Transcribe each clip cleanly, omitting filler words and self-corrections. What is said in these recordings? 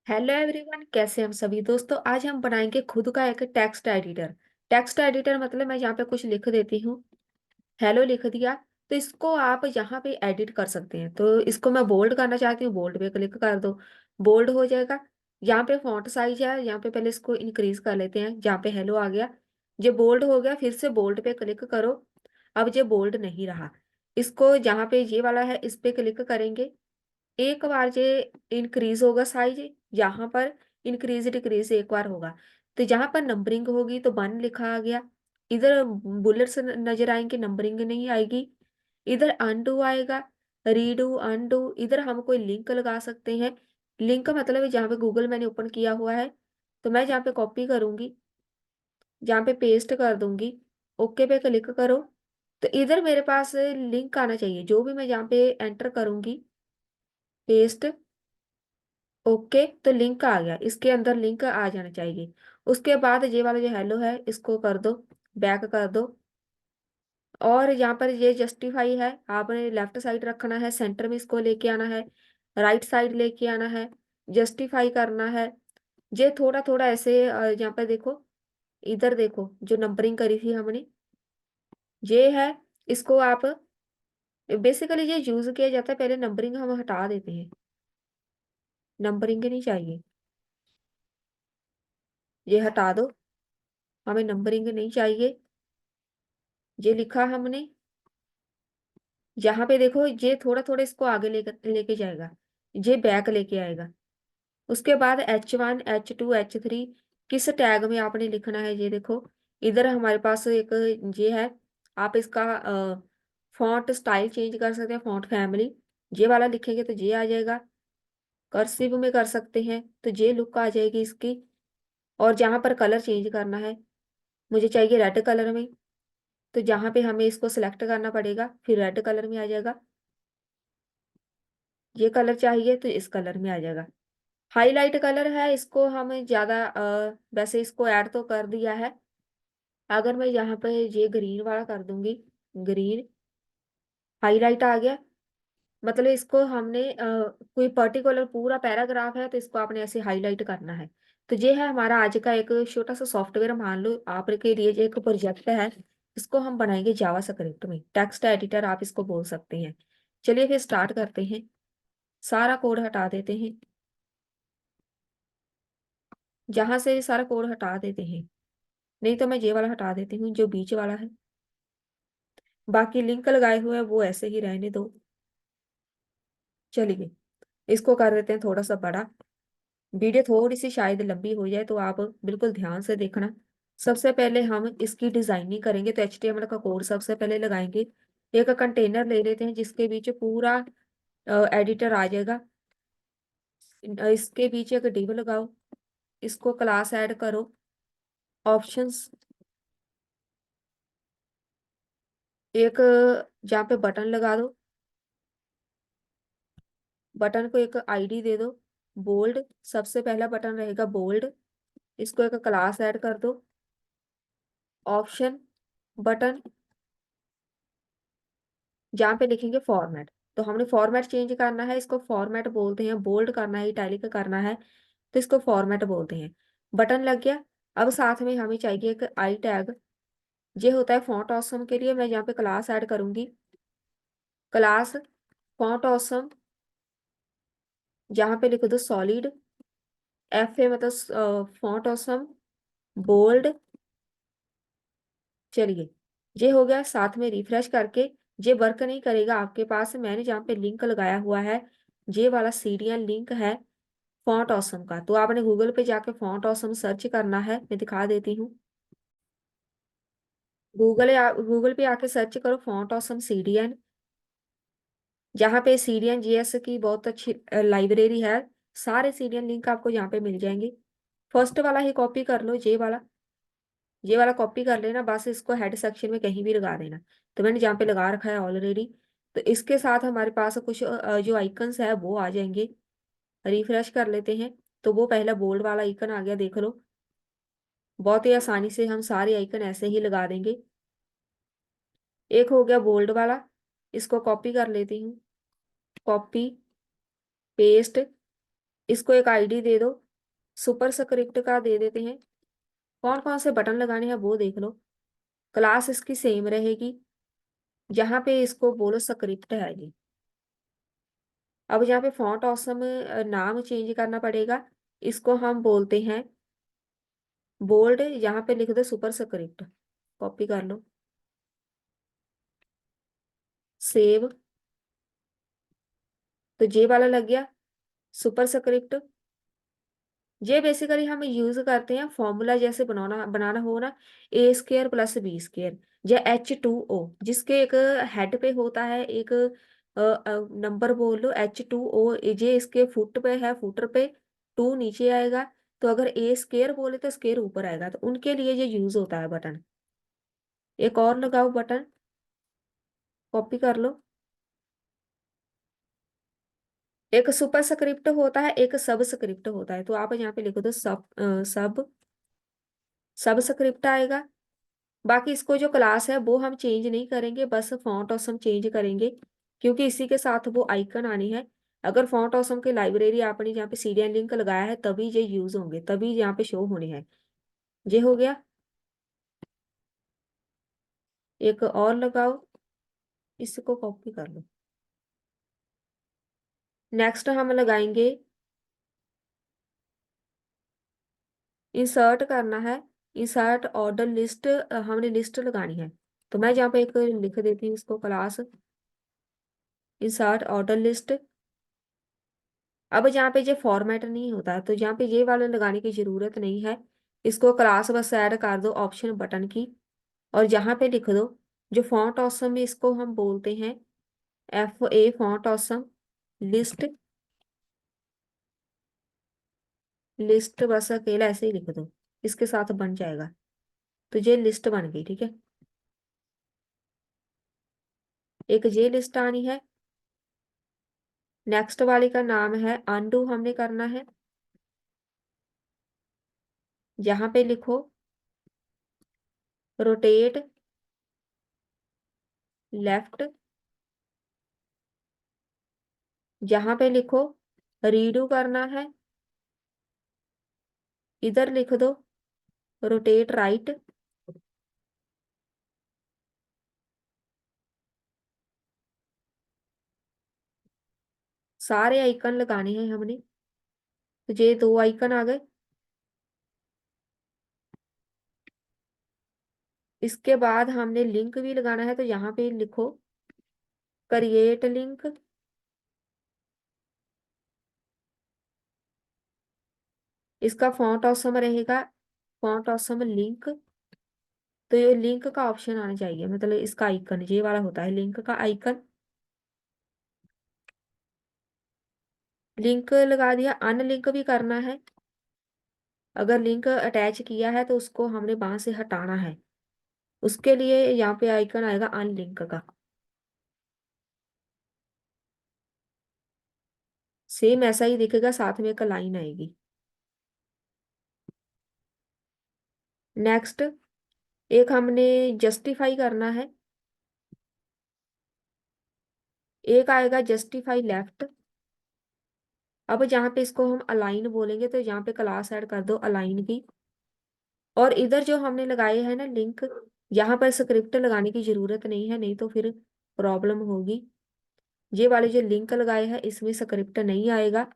Hello everyone, कैसे हम सभी दोस्तों। आज हम बनाएंगे खुद का एक टेक्स्ट एडिटर। टेक्स्ट एडिटर मतलब मैं यहाँ पे कुछ लिख देती हूँ। हेलो लिख दिया। तो इसको आप यहाँ पे एडिट कर सकते हैं। तो इसको मैं बोल्ड करना चाहती हूँ, बोल्ड पे क्लिक कर दो, बोल्ड हो जाएगा। यहाँ पे फॉन्ट साइज है, यहाँ पे पहले इसको इंक्रीज कर लेते हैं। जहाँ पे हेलो आ गया, ये बोल्ड हो गया। फिर से बोल्ड पे क्लिक करो। अब ये बोल्ड नहीं रहा। इसको जहाँ पे ये वाला है इस पे क्लिक करेंगे। एक बार ये इंक्रीज होगा साइज, यहाँ पर इंक्रीज डिक्रीज एक बार होगा। तो जहां पर नंबरिंग होगी तो 1 लिखा आ गया। इधर बुलेट्स नजर आएंगे, नंबरिंग नहीं आएगी। इधर अनडू आएगा, रीडू अनडू। इधर हम कोई लिंक लगा सकते हैं। लिंक मतलब है जहाँ पे गूगल मैंने ओपन किया हुआ है, तो मैं जहाँ पे कॉपी करूंगी, जहाँ पे पेस्ट कर दूंगी, ओके पे क्लिक करो। तो इधर मेरे पास लिंक आना चाहिए। जो भी मैं जहाँ पे एंटर करूंगी, पेस्ट, ओके, तो लिंक आ गया। इसके अंदर लिंक आ जाना चाहिए। उसके बाद ये वाला जो हेलो है इसको कर दो, बैक कर दो। और यहाँ पर ये जस्टिफाई है, आपने लेफ्ट साइड रखना है, सेंटर में इसको लेके आना है, राइट साइड लेके आना है, जस्टिफाई करना है। ये थोड़ा थोड़ा ऐसे यहाँ पर देखो, इधर देखो जो नंबरिंग करी थी हमने, ये है। इसको आप बेसिकली ये यूज किया जाता है। पहले नंबरिंग हम हटा देते हैं, नंबरिंग नहीं चाहिए, ये हटा दो। हमें नंबरिंग नहीं चाहिए। ये लिखा हमने, यहाँ पे देखो ये थोड़ा थोड़ा इसको आगे लेकर लेके जाएगा, ये बैक लेके आएगा। उसके बाद H1 H2 H3 किस टैग में आपने लिखना है, ये देखो। इधर हमारे पास एक ये है। आप इसका फॉन्ट स्टाइल चेंज कर सकते हैं, फॉन्ट फैमिली। ये वाला लिखेंगे तो ये आ जाएगा। कर्सिव में कर सकते हैं तो ये लुक आ जाएगी इसकी। और जहाँ पर कलर चेंज करना है, मुझे चाहिए रेड कलर में, तो जहाँ पे हमें इसको सिलेक्ट करना पड़ेगा, फिर रेड कलर में आ जाएगा। ये कलर चाहिए तो इस कलर में आ जाएगा। हाईलाइट कलर है, इसको हम ज्यादा वैसे इसको ऐड तो कर दिया है। अगर मैं यहाँ पे ये ग्रीन वाला कर दूंगी, ग्रीन हाईलाइट आ गया। मतलब इसको हमने कोई पर्टिकुलर पूरा पैराग्राफ है तो इसको आपने ऐसे हाईलाइट करना है। तो ये है हमारा आज का एक छोटा सा सॉफ्टवेयर। मान लो आपके लिए ये एक प्रोजेक्ट है। इसको हम बनाएंगे जावा स्क्रिप्ट में, टेक्स्ट एडिटर आप इसको बोल सकते हैं। चलिए फिर स्टार्ट करते हैं। सारा कोड हटा देते हैं, जहां से सारा कोड हटा देते हैं। नहीं तो मैं ये वाला हटा देती हूँ जो बीच वाला है। बाकी लिंक लगाए हुए हैं वो ऐसे ही रहने दो। चलिए इसको कर देते हैं थोड़ा सा बड़ा। वीडियो थोड़ी सी शायद लंबी हो जाए तो आप बिल्कुल ध्यान से देखना। सबसे पहले हम इसकी डिजाइनिंग करेंगे तो HTML का कोड सबसे पहले लगाएंगे। एक कंटेनर ले लेते हैं जिसके बीच पूरा एडिटर आ जाएगा। इसके बीच एक डिव लगाओ, इसको क्लास ऐड करो, ऑप्शंस, एक जहाँ पे बटन लगा दो, बटन को एक आईडी दे दो, बोल्ड। सबसे पहला बटन रहेगा बोल्ड, इसको एक क्लास ऐड कर दो, ऑप्शन बटन, जहाँ पे लिखेंगे फॉर्मेट। तो हमने फॉर्मेट चेंज करना है, इसको फॉर्मेट बोलते हैं। बोल्ड करना है, इटैलिक करना है, तो इसको फॉर्मेट बोलते हैं। बटन लग गया। अब साथ में हमें चाहिए एक आई टैग। ये होता है फॉन्ट ऑसम के लिए। मैं यहाँ पे क्लास ऐड करूंगी, क्लास फॉन्ट ऑसम। जहाँ पे लिख दो सॉलिड, FA मतलब फॉन्ट ऑसम, बोल्ड। चलिए ये हो गया। साथ में रिफ्रेश करके ये वर्क नहीं करेगा आपके पास। मैंने जहाँ पे लिंक लगाया हुआ है, ये वाला सीरियल लिंक है फॉन्ट ऑसम का। तो आपने गूगल पे जाके फॉन्ट ऑसम सर्च करना है, मैं दिखा देती हूँ। गूगल पे आके सर्च करो फॉन्ट ऑसम CDN। जहाँ पे CDN GS की बहुत अच्छी लाइब्रेरी है। सारे CDN लिंक आपको यहाँ पे मिल जाएंगे। फर्स्ट वाला ही कॉपी कर लो, ये वाला कॉपी कर लेना। बस इसको हेड सेक्शन में कहीं भी लगा देना। तो मैंने जहाँ पे लगा रखा है ऑलरेडी। तो इसके साथ हमारे पास कुछ जो आइकन्स है वो आ जाएंगे। रिफ्रेश कर लेते हैं तो वो पहला बोल्ड वाला आइकन आ गया, देख लो। बहुत ही आसानी से हम सारे आइकन ऐसे ही लगा देंगे। एक हो गया बोल्ड वाला, इसको कॉपी कर लेती हूँ, कॉपी पेस्ट। इसको एक आईडी दे दो, सुपर स्क्रिप्ट का दे देते हैं। कौन कौन से बटन लगाने हैं वो देख लो। क्लास इसकी सेम रहेगी, जहाँ पे इसको बोलो स्क्रिप्ट है जी। अब यहाँ पे फॉन्ट ऑसम नाम चेंज करना पड़ेगा, इसको हम बोलते हैं बोल्ड। यहाँ पे लिख दो सुपर स्क्रिप्ट, कॉपी कर लो, सेव। तो जे वाला लग गया सुपर स्क्रिप्ट। ये बेसिकली हम यूज करते हैं फॉर्मूला जैसे बनाना बनाना हो ना, ए स्क्र प्लस बी स्क्र, या H2O, जिसके एक हेड पे होता है एक नंबर बोल लो H2O, जे इसके फुट पे है, फुटर पे टू नीचे आएगा। तो अगर ए स्क्र बोले तो स्क्र ऊपर आएगा, तो उनके लिए ये यूज होता है बटन। एक और लगाओ बटन, कॉपी कर लो। एक सुपर स्क्रिप्ट होता है, एक सब स्क्रिप्ट होता है, तो आप यहाँ पे लिख दो सब स्क्रिप्ट आएगा। बाकी इसको जो क्लास है वो हम चेंज नहीं करेंगे, बस फॉन्ट ऑसम चेंज करेंगे, क्योंकि इसी के साथ वो आइकन आनी है। अगर फॉन्ट ऑसम की लाइब्रेरी आपने जहाँ पे सीरियल लिंक लगाया है तभी ये यूज होंगे, तभी यहाँ पे शो होने हैं। ये हो गया। एक और लगाओ, इसको कॉपी कर लो। नेक्स्ट हम लगाएंगे, इंसर्ट करना है। इंसर्ट ऑर्डर लिस्ट, हमने लिस्ट लगानी है। तो मैं जहाँ पे एक लिख देती हूँ इसको, क्लास इंसर्ट ऑर्डर लिस्ट। अब जहाँ पे ये फॉर्मेट नहीं होता तो यहाँ पे ये वाला लगाने की जरूरत नहीं है, इसको क्लास बस ऐड कर दो ऑप्शन बटन की, और यहाँ पे लिख दो जो फॉन्ट ऑसम है इसको हम बोलते हैं FA font awesome list. List बस अकेला ऐसे ही लिख दो, इसके साथ बन जाएगा। तो ये लिस्ट बन गई, ठीक है। एक ये लिस्ट आनी है। नेक्स्ट वाले का नाम है अनडू, हमने करना है। यहाँ पे लिखो रोटेट लेफ्ट, यहाँ पे लिखो रीडू करना है, इधर लिख दो रोटेट राइट। सारे आइकन लगाने हैं हमने, तो ये दो आइकन आ गए। इसके बाद हमने लिंक भी लगाना है, तो यहाँ पे लिखो क्रिएट लिंक। इसका फॉन्ट ऑसम रहेगा फॉन्ट ऑसम लिंक। तो ये लिंक का ऑप्शन आना चाहिए, मतलब इसका आइकन ये वाला होता है लिंक का आइकन। लिंक लगा दिया, अनलिंक भी करना है। अगर लिंक अटैच किया है तो उसको हमने वहां से हटाना है, उसके लिए यहाँ पे आइकन आएगा अनलिंक का। सेम ऐसा ही दिखेगा, साथ में एक लाइन आएगी। नेक्स्ट एक हमने जस्टिफाई करना है, एक आएगा जस्टिफाई लेफ्ट। अब जहाँ पे इसको हम अलाइन बोलेंगे तो यहाँ पे क्लास ऐड कर दो अलाइन की। और इधर जो हमने लगाए हैं ना लिंक, यहाँ पर स्क्रिप्ट लगाने की जरूरत नहीं है, नहीं तो फिर प्रॉब्लम होगी। ये वाले जो लिंक लगाए हैं इसमें स्क्रिप्ट नहीं आएगा।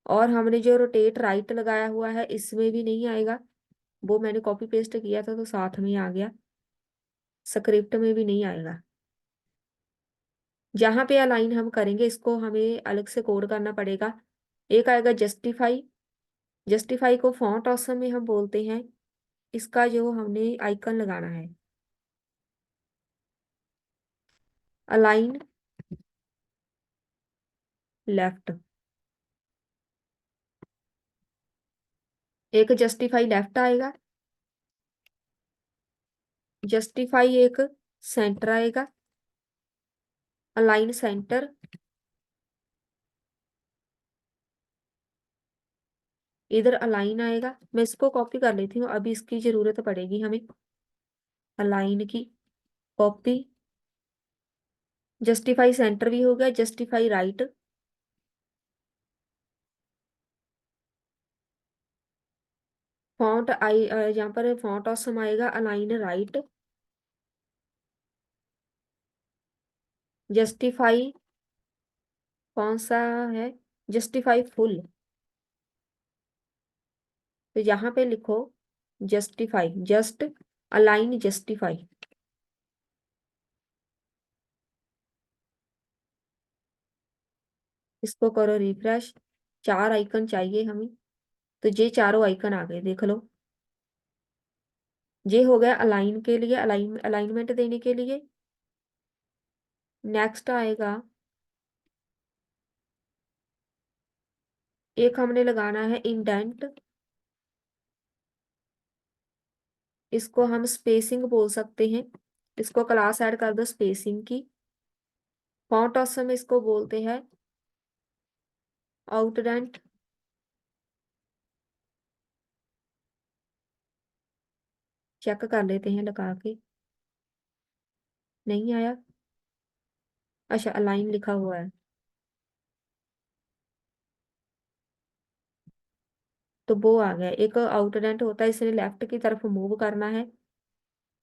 और हमने जो रोटेट राइट लगाया हुआ है इसमें भी नहीं आएगा, वो मैंने कॉपी पेस्ट किया था तो साथ में आ गया, स्क्रिप्ट में भी नहीं आएगा। जहाँ पे अलाइन हम करेंगे इसको हमें अलग से कोड करना पड़ेगा। एक आएगा जस्टिफाई, जस्टिफाई को फॉन्ट ऑसम में हम बोलते हैं, इसका जो हमने आइकन लगाना है अलाइन लेफ्ट। एक जस्टिफाई लेफ्ट आएगा, जस्टिफाई एक सेंटर आएगा, अलाइन सेंटर। इधर अलाइन आएगा, मैं इसको कॉपी कर लेती हूँ, अभी इसकी जरूरत पड़ेगी हमें अलाइन की। कॉपी, जस्टिफाई सेंटर भी हो गया, जस्टिफाई राइट। फॉन्ट आई यहाँ पर फॉन्ट ऑप्शन आएगा अलाइन राइट, जस्टिफाई कौन सा है, जस्टिफाई फुल। तो यहाँ पे लिखो जस्टिफाई, जस्ट अलाइन जस्टिफाई। इसको करो रिफ्रेश। चार आइकन चाहिए हमें, तो ये चारों आइकन आ गए, देख लो। ये हो गया अलाइन के लिए, अलाइनमेंट देने के लिए। नेक्स्ट आएगा, एक हमने लगाना है इंडेंट। इसको हम स्पेसिंग बोल सकते हैं। इसको क्लास ऐड कर दो स्पेसिंग की। फॉन्ट ऑप्शन में इसको बोलते हैं आउटडेंट। चेक कर लेते हैं लगा के। नहीं आया, अच्छा अलाइन लिखा हुआ है। तो वो आ गया, एक आउटडेंट होता है, इसे लेफ्ट की तरफ मूव करना है।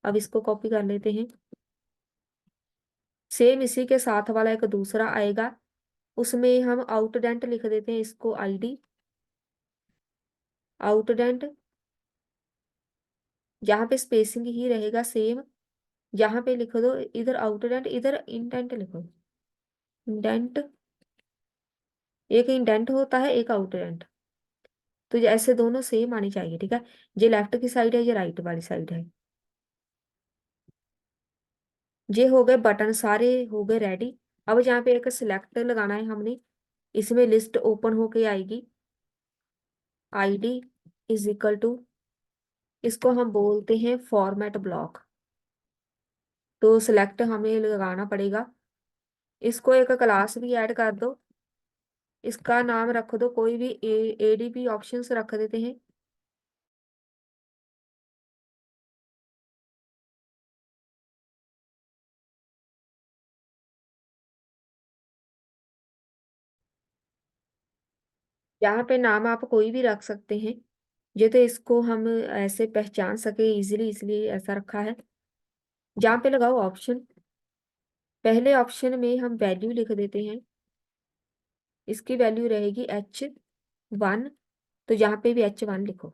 अब इसको कॉपी कर लेते हैं। सेम इसी के साथ वाला एक दूसरा आएगा, उसमें हम आउटडेंट लिख देते हैं, इसको आईडी आउटडेंट। यहाँ पे स्पेसिंग ही रहेगा सेम। यहाँ पे लिख दो, इधर आउटडेंट, इधर इंडेंट लिखो। इंडेंट, एक इंडेंट होता है एक आउटडेंट। तो ये ऐसे दोनों सेम आनी चाहिए, ठीक है। ये लेफ्ट की साइड है, ये राइट वाली साइड है। ये हो गए बटन, सारे हो गए रेडी। अब यहाँ पे एक सिलेक्ट लगाना है हमने। इसमें लिस्ट ओपन होके आएगी, आईडी इज इक्वल टू, इसको हम बोलते हैं फॉर्मेट ब्लॉक। तो सिलेक्ट हमें लगाना पड़ेगा। इसको एक क्लास भी ऐड कर दो। इसका नाम रख दो कोई भी, एडीपी ऑप्शंस रख देते हैं। यहाँ पे नाम आप कोई भी रख सकते हैं। ये तो इसको हम ऐसे पहचान सके इजीली, इसलिए ऐसा रखा है। जहाँ पे लगाओ ऑप्शन, पहले ऑप्शन में हम वैल्यू लिख देते हैं। इसकी वैल्यू रहेगी H1। तो यहाँ पे भी H1 लिखो।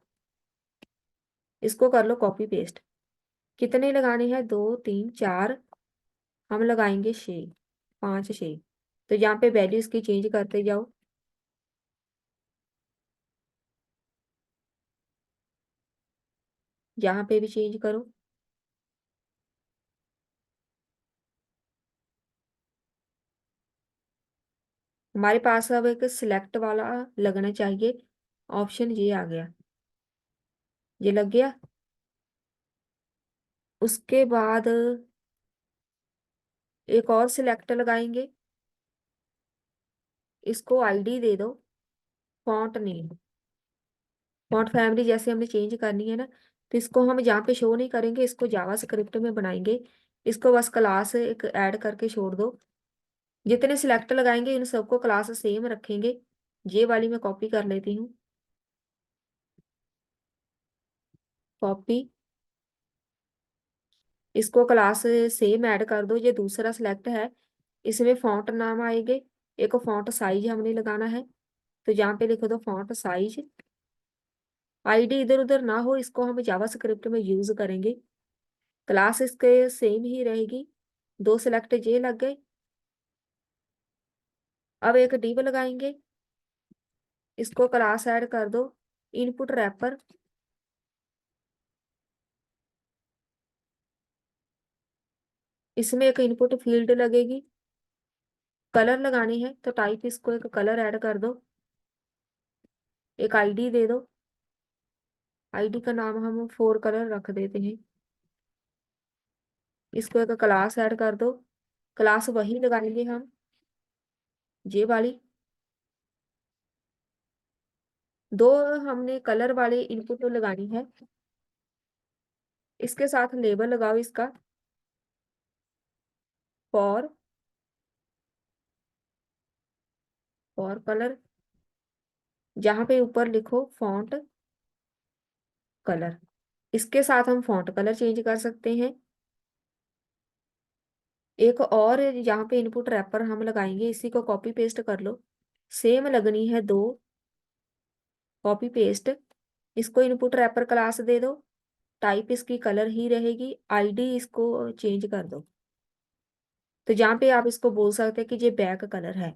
इसको कर लो कॉपी पेस्ट। कितने लगाने हैं, 2 3 4, हम लगाएंगे 6, 5 6। तो यहाँ पे वैल्यू इसकी चेंज करते जाओ। यहाँ पे भी चेंज करो। हमारे पास अब एक सिलेक्ट वाला लगना चाहिए ऑप्शन, ये आ गया, ये लग गया। उसके बाद एक और सिलेक्ट लगाएंगे। इसको आईडी दे दो, फॉन्ट नेम। फॉन्ट फैमिली जैसे हमने चेंज करनी है ना, तो इसको हम जहाँ पे शो नहीं करेंगे, इसको जावा स्क्रिप्ट में बनाएंगे। इसको बस क्लास एक ऐड करके छोड़ दो। जितने सिलेक्ट लगाएंगे इन सबको क्लास सेम रखेंगे। ये वाली मैं कॉपी कर लेती हूँ, कॉपी। इसको क्लास सेम ऐड कर दो। ये दूसरा सिलेक्ट है, इसमें फॉन्ट नाम आएंगे। एक फॉन्ट साइज हमने लगाना है, तो यहाँ पे लिख दो फॉन्ट साइज। आईडी इधर उधर ना हो, इसको हम जावा स्क्रिप्ट में यूज करेंगे। क्लास इसके सेम ही रहेगी। दो सिलेक्ट ये लग गए। अब एक डिव लगाएंगे। इसको क्लास ऐड कर दो, इनपुट रैपर। इसमें एक इनपुट फील्ड लगेगी। कलर लगानी है, तो टाइप इसको एक कलर ऐड कर दो। एक आईडी दे दो। आईडी का नाम हम फोर कलर रख देते हैं। इसको एक क्लास ऐड कर दो। क्लास वही लगाएंगे हम, ये वाली। दो हमने कलर वाले इनपुट लगानी है। इसके साथ लेबल लगाओ इसका, फॉर फॉर कलर। जहाँ पे ऊपर लिखो फॉन्ट कलर। इसके साथ हम फॉन्ट कलर चेंज कर सकते हैं। एक और यहाँ पे इनपुट रैपर हम लगाएंगे, इसी को कॉपी पेस्ट कर लो। सेम लगनी है दो, कॉपी पेस्ट। इसको इनपुट रैपर क्लास दे दो। टाइप इसकी कलर ही रहेगी, आईडी इसको चेंज कर दो। तो जहाँ पे आप इसको बोल सकते हैं कि ये बैक कलर है,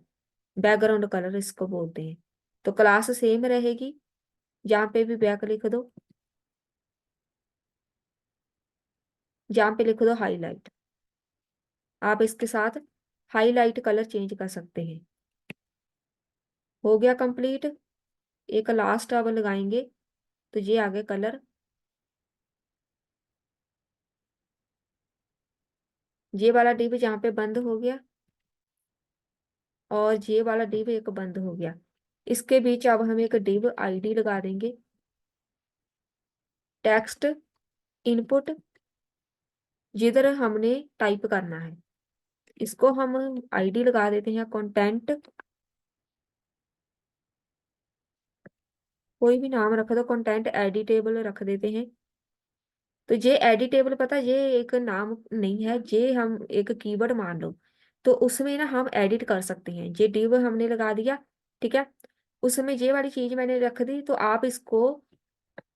बैकग्राउंड कलर इसको बोलते हैं। तो क्लास सेम रहेगी, जहाँ पे भी बैक लिख दो, जहाँ पे लिख दो हाईलाइट। आप इसके साथ हाईलाइट कलर चेंज कर सकते हैं। हो गया कंप्लीट। एक लास्ट अब लगाएंगे, तो ये आगे कलर। ये वाला डिव जहाँ पे बंद हो गया, और ये वाला डिव एक बंद हो गया। इसके बीच अब हम एक डिव आईडी लगा देंगे। टेक्स्ट इनपुट, जिधर हमने टाइप करना है, इसको हम आईडी लगा देते हैं कंटेंट। कोई भी नाम रख दो, कंटेंट एडिटेबल रख देते हैं। तो ये एडिटेबल, पता ये एक नाम नहीं है, ये हम एक कीवर्ड मान लो। तो उसमें ना हम एडिट कर सकते हैं। ये डिव हमने लगा दिया, ठीक है। उसमें ये वाली चीज मैंने रख दी, तो आप इसको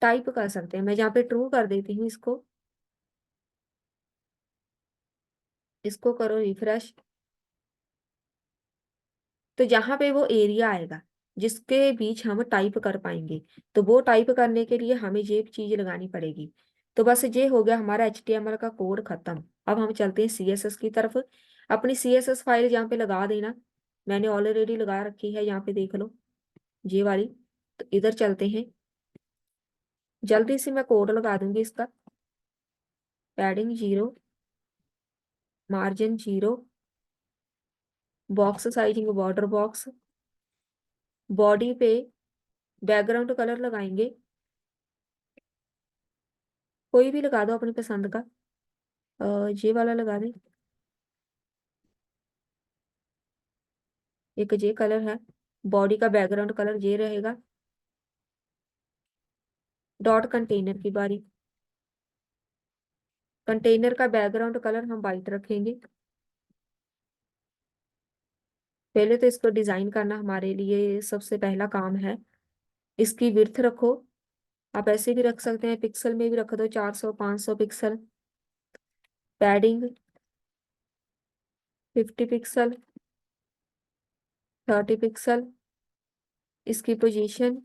टाइप कर सकते हैं। मैं यहाँ पे ट्रू कर देती हूँ इसको। इसको करो रिफ्रेश। तो यहाँ पे वो एरिया आएगा जिसके बीच हम टाइप कर पाएंगे। तो वो टाइप करने के लिए हमें ये चीज लगानी पड़ेगी। तो बस ये हो गया हमारा HTML का कोड खत्म। अब हम चलते हैं CSS की तरफ। अपनी CSS फाइल यहाँ पे लगा देना। मैंने ऑलरेडी लगा रखी है, यहाँ पे देख लो ये वाली। तो इधर चलते हैं, जल्दी से मैं कोड लगा दूंगी इसका। Padding 0, margin 0, box sizing border box. Body पे बैकग्राउंड कलर लगाएंगे, कोई भी लगा दो अपनी पसंद का। ये वाला लगा दें, एक ये कलर है। बॉडी का बैकग्राउंड कलर ये रहेगा। डॉट कंटेनर की बारी। कंटेनर का बैकग्राउंड कलर हम वाइट रखेंगे। पहले तो इसको डिजाइन करना हमारे लिए सबसे पहला काम है। इसकी विड्थ रखो, आप ऐसे भी रख सकते हैं, पिक्सल में भी रख दो, 400 500 पिक्सल। Padding 50 pixel, 30 pixel. इसकी पोजीशन,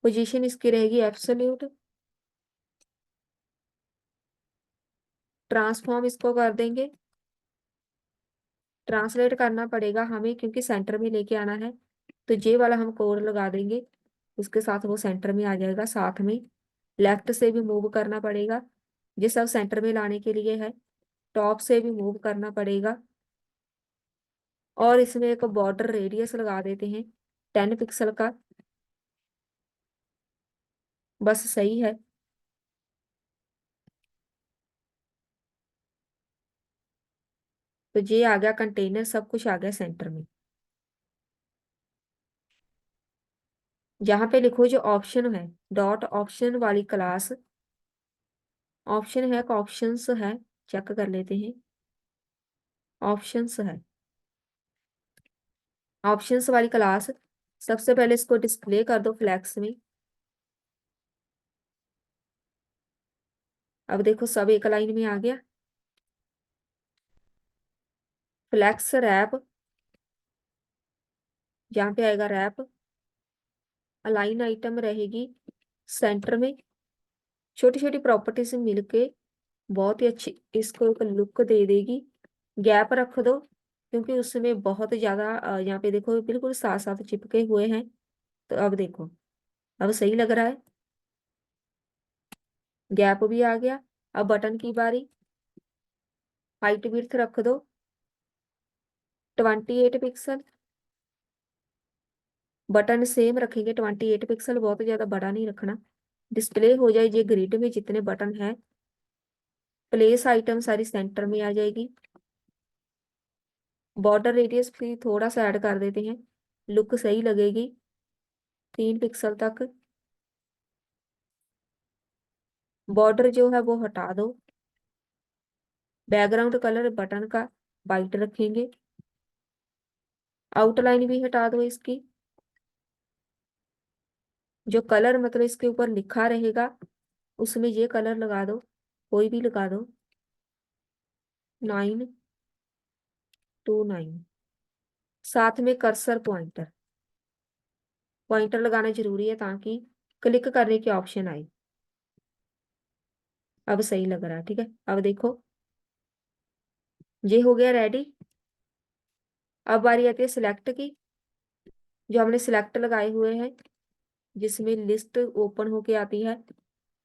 पोजीशन इसकी रहेगी एब्सोल्यूट। ट्रांसफॉर्म इसको कर देंगे, ट्रांसलेट करना पड़ेगा हमें क्योंकि सेंटर में लेके आना है। तो ये वाला हम कोड लगा देंगे, उसके साथ वो सेंटर में आ जाएगा। साथ में लेफ्ट से भी मूव करना पड़ेगा, ये सब सेंटर में लाने के लिए है। टॉप से भी मूव करना पड़ेगा। और इसमें एक बॉर्डर रेडियस लगा देते हैं 10 पिक्सल का, बस सही है। तो ये आ गया कंटेनर, सब कुछ आ गया सेंटर में। जहाँ पे लिखो जो ऑप्शन है, डॉट ऑप्शन वाली क्लास, ऑप्शन है, ऑप्शंस है, चेक कर लेते हैं। ऑप्शंस है, ऑप्शंस वाली क्लास। सबसे पहले इसको डिस्प्ले कर दो फ्लैक्स में। अब देखो सब एक लाइन में आ गया। फ्लैक्स रैप, जहाँ पे आएगा रैप, अलाइन आइटम रहेगी सेंटर में। छोटी छोटी प्रॉपर्टी से मिलके बहुत ही अच्छी इसको एक लुक दे देगी। गैप रख दो क्योंकि उसमें बहुत ज्यादा यहाँ पे देखो बिल्कुल साथ साथ चिपके हुए हैं। तो अब देखो, अब सही लग रहा है, गैप भी आ गया। अब बटन की बारी। हाइट विड्थ रख दो 28 पिक्सल। बटन सेम रखेंगे 28 पिक्सल, बहुत ज्यादा बड़ा नहीं रखना। डिस्प्ले हो जाए ये ग्रिड में जितने बटन है। प्लेस आइटम सारी सेंटर में आ जाएगी। बॉर्डर रेडियस भी थोड़ा सा ऐड कर देते हैं, लुक सही लगेगी 3 पिक्सल तक। बॉर्डर जो है वो हटा दो। बैकग्राउंड कलर बटन का वाइट रखेंगे। आउटलाइन भी हटा दो इसकी। जो कलर मतलब इसके ऊपर लिखा रहेगा उसमें ये कलर लगा दो, कोई भी लगा दो। 929। साथ में कर्सर पॉइंटर, पॉइंटर लगाना जरूरी है ताकि क्लिक करने की ऑप्शन आए। अब सही लग रहा है, ठीक है। अब देखो ये हो गया रेडी। अब बारी आती है सिलेक्ट की। जो हमने सिलेक्ट लगाए हुए हैं जिसमें लिस्ट ओपन होके आती है,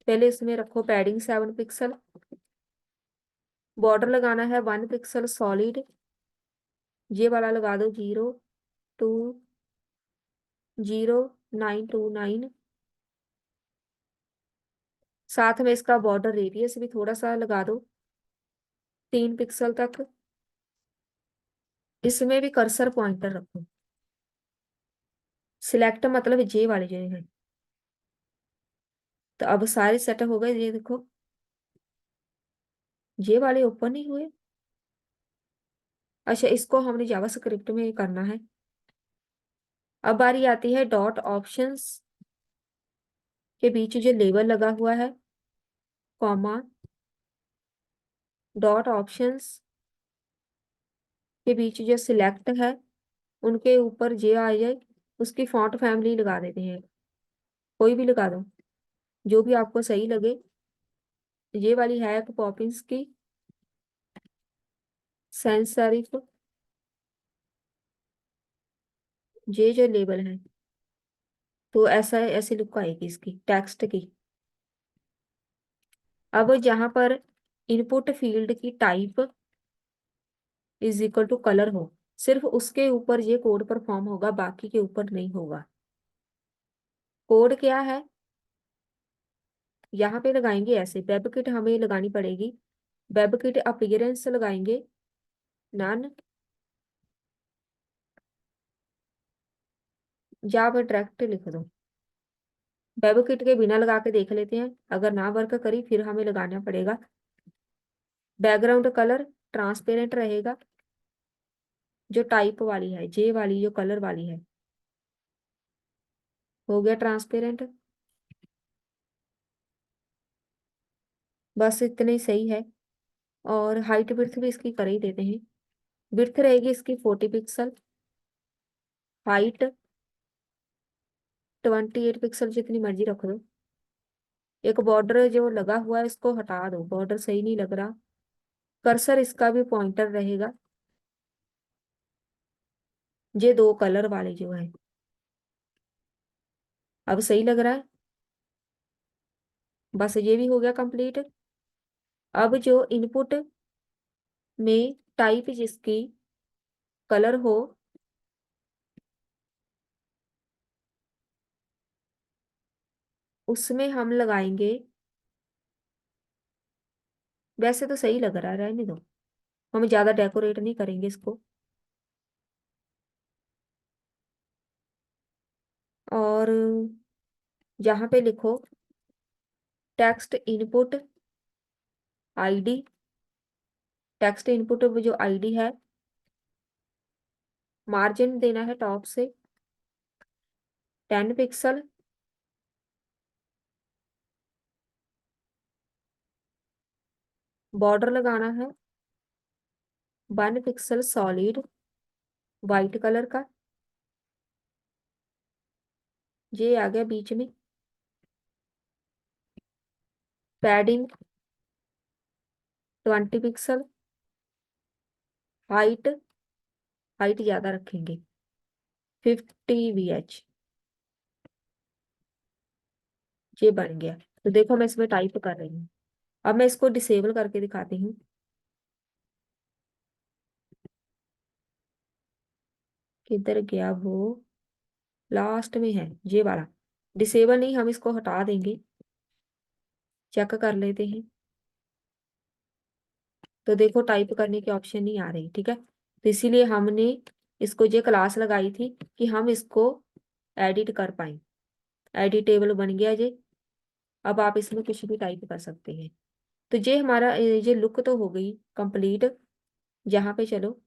पहले इसमें रखो पैडिंग 7 पिक्सल। बॉर्डर लगाना है 1 पिक्सल सॉलिड। ये वाला लगा दो 0200929। साथ में इसका बॉर्डर रेडियस भी थोड़ा सा लगा दो, 3 पिक्सल तक। इसमें भी कर्सर पॉइंटर रखो। सिलेक्ट मतलब जे वाले जो है। तो अब सारे सेटअप हो गए, ये देखो जे वाले ओपन नहीं हुए। अच्छा, इसको हमने जावास्क्रिप्ट में करना है। अब बारी आती है डॉट ऑप्शंस के बीच जो लेबल लगा हुआ है, कॉमा, डॉट ऑप्शंस के बीच जो सिलेक्ट है उनके ऊपर जे आ जाए, उसकी फॉन्ट फैमिली लगा देते हैं। कोई भी लगा दो, जो भी आपको सही लगे। ये वाली है एक पॉपिंस की, सैंस सेरिफ। ये जो लेबल है तो ऐसा ऐसी लुक आएगी इसकी टेक्स्ट की। अब जहां पर इनपुट फील्ड की type is equal to colour हो, सिर्फ उसके ऊपर ये कोड परफॉर्म होगा, बाकी के ऊपर नहीं होगा। कोड क्या है, यहाँ पे लगाएंगे ऐसे वेबकिट हमें लगानी पड़ेगी। वेबकिट अपीयरेंस लगाएंगे नन, या पर डायरेक्ट लिख दो। वेबकिट के बिना लगा के देख लेते हैं, अगर ना वर्क करी फिर हमें लगाना पड़ेगा। बैकग्राउंड कलर ट्रांसपेरेंट रहेगा। जो टाइप वाली है, जे वाली जो कलर वाली है, हो गया ट्रांसपेरेंट। बस इतने ही सही है। और हाइट विड्थ भी इसकी कर ही देते हैं। विड्थ रहेगी इसकी 40 पिक्सल। हाइट 28 पिक्सल, जितनी मर्जी रख दो। एक बॉर्डर जो लगा हुआ है इसको हटा दो, बॉर्डर सही नहीं लग रहा। कर्सर इसका भी पॉइंटर रहेगा। ये दो कलर वाले जो है, अब सही लग रहा है। बस ये भी हो गया कंप्लीट। अब जो इनपुट में टाइप जिसकी कलर हो, उसमें हम लगाएंगे। वैसे तो सही लग रहा है, रहने दो। हम ज्यादा डेकोरेट नहीं करेंगे इसको। और यहाँ पे लिखो text input ID. Text input जो आईडी है, मार्जिन देना है टॉप से 10 पिक्सल। बॉर्डर लगाना है 1 पिक्सल सॉलिड, वाइट कलर का। ये आ गया बीच में। Padding 20 pixel. हाइट, हाइट ज्यादा रखेंगे 50 VH। ये बन गया। तो देखो मैं इसमें टाइप कर रही हूँ। अब मैं इसको डिसेबल करके दिखाती हूँ। किधर गया वो, लास्ट में है ये वाला। डिसेबल नहीं, हम इसको हटा देंगे। चेक कर लेते हैं। तो देखो टाइप करने की ऑप्शन नहीं आ रही, ठीक है। तो इसीलिए हमने इसको ये क्लास लगाई थी कि हम इसको एडिट कर पाए। एडिटेबल बन गया ये। अब आप इसमें कुछ भी टाइप कर सकते हैं। तो ये हमारा ये लुक तो हो गई कंप्लीट। जहाँ पे चलो,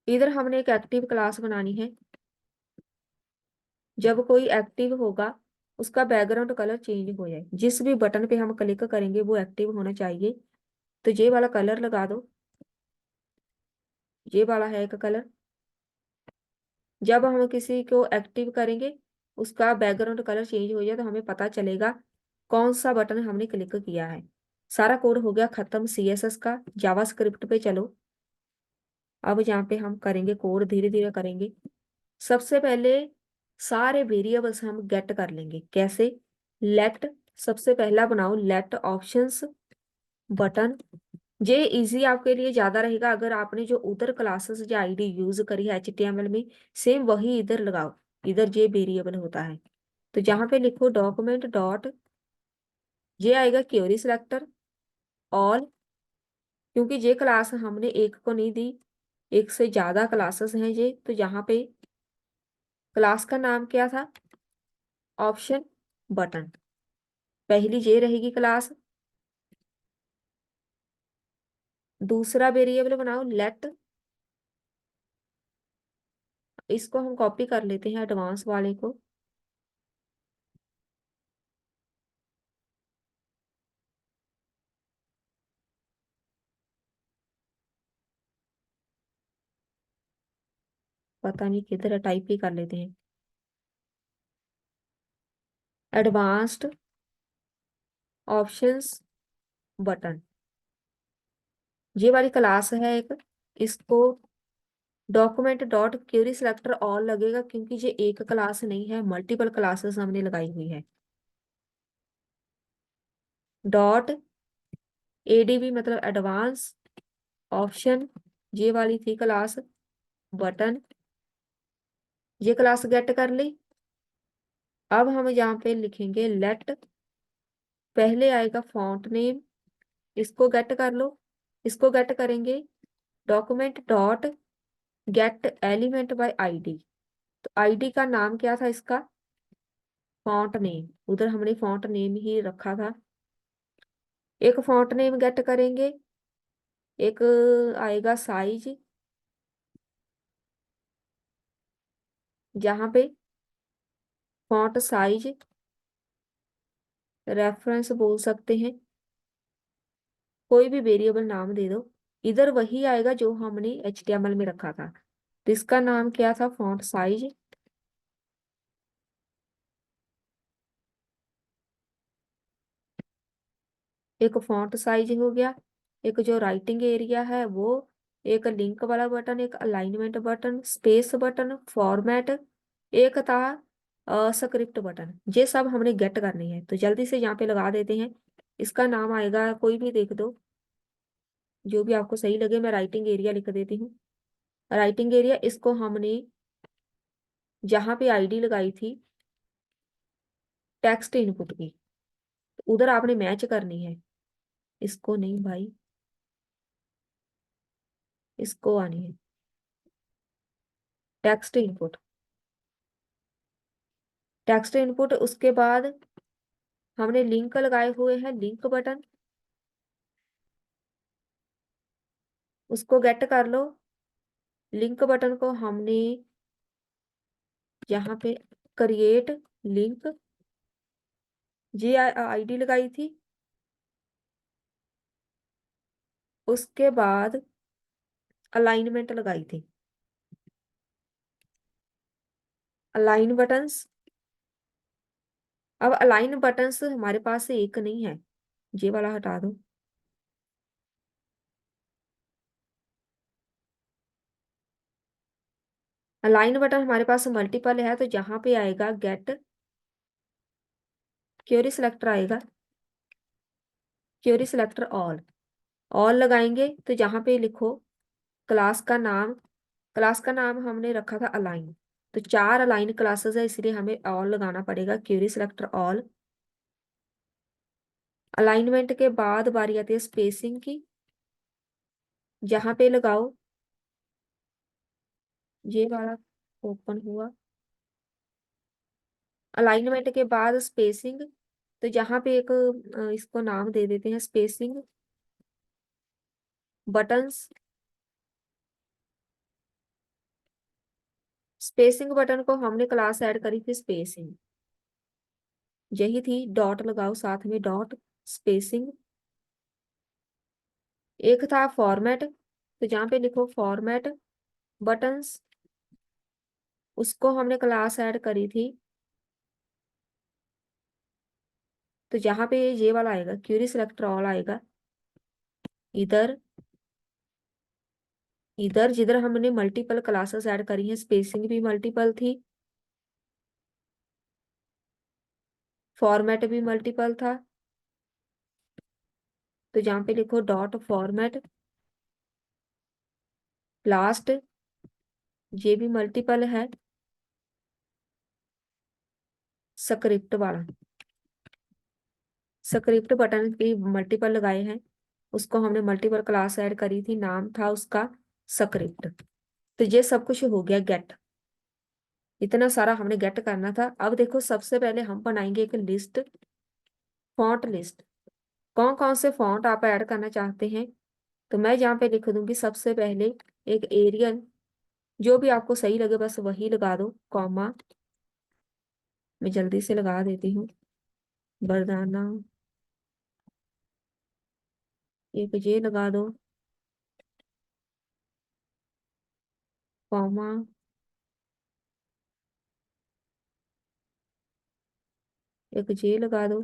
इधर हमने एक एक्टिव क्लास बनानी है। जब कोई एक्टिव होगा उसका बैकग्राउंड कलर चेंज हो जाए, जिस भी बटन पे हम क्लिक करेंगे वो एक्टिव होना चाहिए। तो ये वाला कलर लगा दो, ये वाला है एक कलर। जब हम किसी को एक्टिव करेंगे उसका बैकग्राउंड कलर चेंज हो जाए तो हमें पता चलेगा कौन सा बटन हमने क्लिक किया है। सारा कोड हो गया खत्म CSS का। जावास्क्रिप्ट पे चलो। अब यहाँ पे हम करेंगे कोड, धीरे धीरे करेंगे। सबसे पहले सारे वेरिएबल्स हम गेट कर लेंगे। कैसे? लेट, सबसे पहला बनाओ लेट ऑप्शंस बटन। ये इजी आपके लिए ज्यादा रहेगा। अगर आपने जो उधर क्लासेस या आईडी यूज करी है HTML में, सेम वही इधर लगाओ। इधर ये वेरिएबल होता है। तो जहां पे लिखो डॉक्यूमेंट डॉट, ये आएगा क्वेरी सिलेक्टर ऑल। क्योंकि ये क्लास हमने एक को नहीं दी, एक से ज्यादा क्लासेस हैं ये। तो यहाँ पे क्लास का नाम क्या था? Option button. पहली ये रहेगी क्लास। दूसरा वेरिएबल बनाओ लेट, इसको हम कॉपी कर लेते हैं एडवांस वाले को। पता नहीं किधर है, टाइप ही कर लेते हैं। एडवांस्ड ऑप्शंस बटन, ये वाली क्लास है एक। इसको document dot query selector all लगेगा, क्योंकि ये एक क्लास नहीं है, मल्टीपल क्लासेस हमने लगाई हुई है। डॉट ADB मतलब एडवांस ऑप्शन, ये वाली थी क्लास बटन। ये क्लास गेट कर ली। अब हम यहाँ पे लिखेंगे लेट, पहले आएगा फॉन्ट नेम, इसको गेट कर लो। इसको गेट करेंगे document dot gate element by ID. तो आईडी का नाम क्या था इसका? Font name. उधर हमने फॉन्ट नेम ही रखा था। एक फॉन्ट नेम गेट करेंगे, एक आएगा साइज, जहाँ पे फॉन्ट साइज रेफरेंस बोल सकते हैं। कोई भी वेरिएबल नाम दे दो। इधर वही आएगा जो हमने HTML में रखा था। तो इसका नाम क्या था? Font size. एक फॉन्ट साइज हो गया, एक जो राइटिंग एरिया है वो, एक लिंक वाला बटन, एक alignment button, space button, format, एक था स्क्रिप्ट बटन। ये सब हमने गेट करनी है। तो जल्दी से यहाँ पे लगा देते हैं। इसका नाम आएगा कोई भी देख दो, जो भी आपको सही लगे। मैं राइटिंग एरिया लिख देती हूँ। राइटिंग एरिया, इसको हमने जहाँ पे आईडी लगाई थी टेक्स्ट इनपुट की, उधर आपने मैच करनी है। इसको नहीं भाई, इसको आनी है टेक्स्ट इनपुट। टेक्स्ट इनपुट, उसके बाद हमने लिंक लगाए हुए हैं, लिंक बटन, उसको गेट कर लो। लिंक बटन को हमने यहाँ पे क्रिएट लिंक, जी आईडी लगाई थी। उसके बाद अलाइनमेंट लगाई थी, अलाइन बटन्स। अब अलाइन बटन्स हमारे पास से एक नहीं है, ये वाला हटा दो। अलाइन बटन हमारे पास मल्टीपल है, तो जहां पे आएगा गेट क्वेरी सिलेक्टर आएगा, क्वेरी सिलेक्टर ऑल। ऑल लगाएंगे तो जहां पे लिखो क्लास का नाम, क्लास का नाम हमने रखा था अलाइन। तो 4 अलाइन क्लासेस है, इसलिए हमें ऑल लगाना पड़ेगा, क्वेरी सिलेक्टर ऑल। अलाइनमेंट के बाद बारी आती है स्पेसिंग की, जहां पे लगाओ ये वाला ओपन हुआ अलाइनमेंट के बाद स्पेसिंग, तो जहाँ पे एक इसको नाम दे देते हैं स्पेसिंग बटन्स। स्पेसिंग बटन को हमने क्लास ऐड करी थी स्पेसिंग, यही थी, डॉट लगाओ साथ में, डॉट स्पेसिंग। एक था फॉर्मेट, तो जहाँ पे लिखो फॉर्मेट बटन्स, उसको हमने क्लास ऐड करी थी, तो जहाँ पे ये वाला आएगा क्यूरी सिलेक्टर ऑल आएगा, इधर इधर जिधर हमने मल्टीपल क्लासेस ऐड करी हैं, स्पेसिंग भी मल्टीपल थी, फॉर्मेट भी मल्टीपल था, तो जहाँ पे लिखो डॉट फॉर्मेट लास्ट, ये भी मल्टीपल है, स्क्रिप्ट वाला, स्क्रिप्ट बटन की मल्टीपल लगाए हैं, उसको हमने मल्टीपल क्लास ऐड करी थी, नाम था उसका स्क्रिप्ट। तो ये सब कुछ हो गया गेट, इतना सारा हमने गेट करना था। अब देखो सबसे पहले हम बनाएंगे एक लिस्ट, फॉन्ट लिस्ट, कौन कौन से फॉन्ट आप ऐड करना चाहते हैं। तो मैं यहाँ पे लिख दूंगी सबसे पहले एक एरियल, जो भी आपको सही लगे बस वही लगा दो, कॉमा, मैं जल्दी से लगा देती हूँ, बरदाना, एक ये लगा दो, कॉमा, एक जे लगा दो,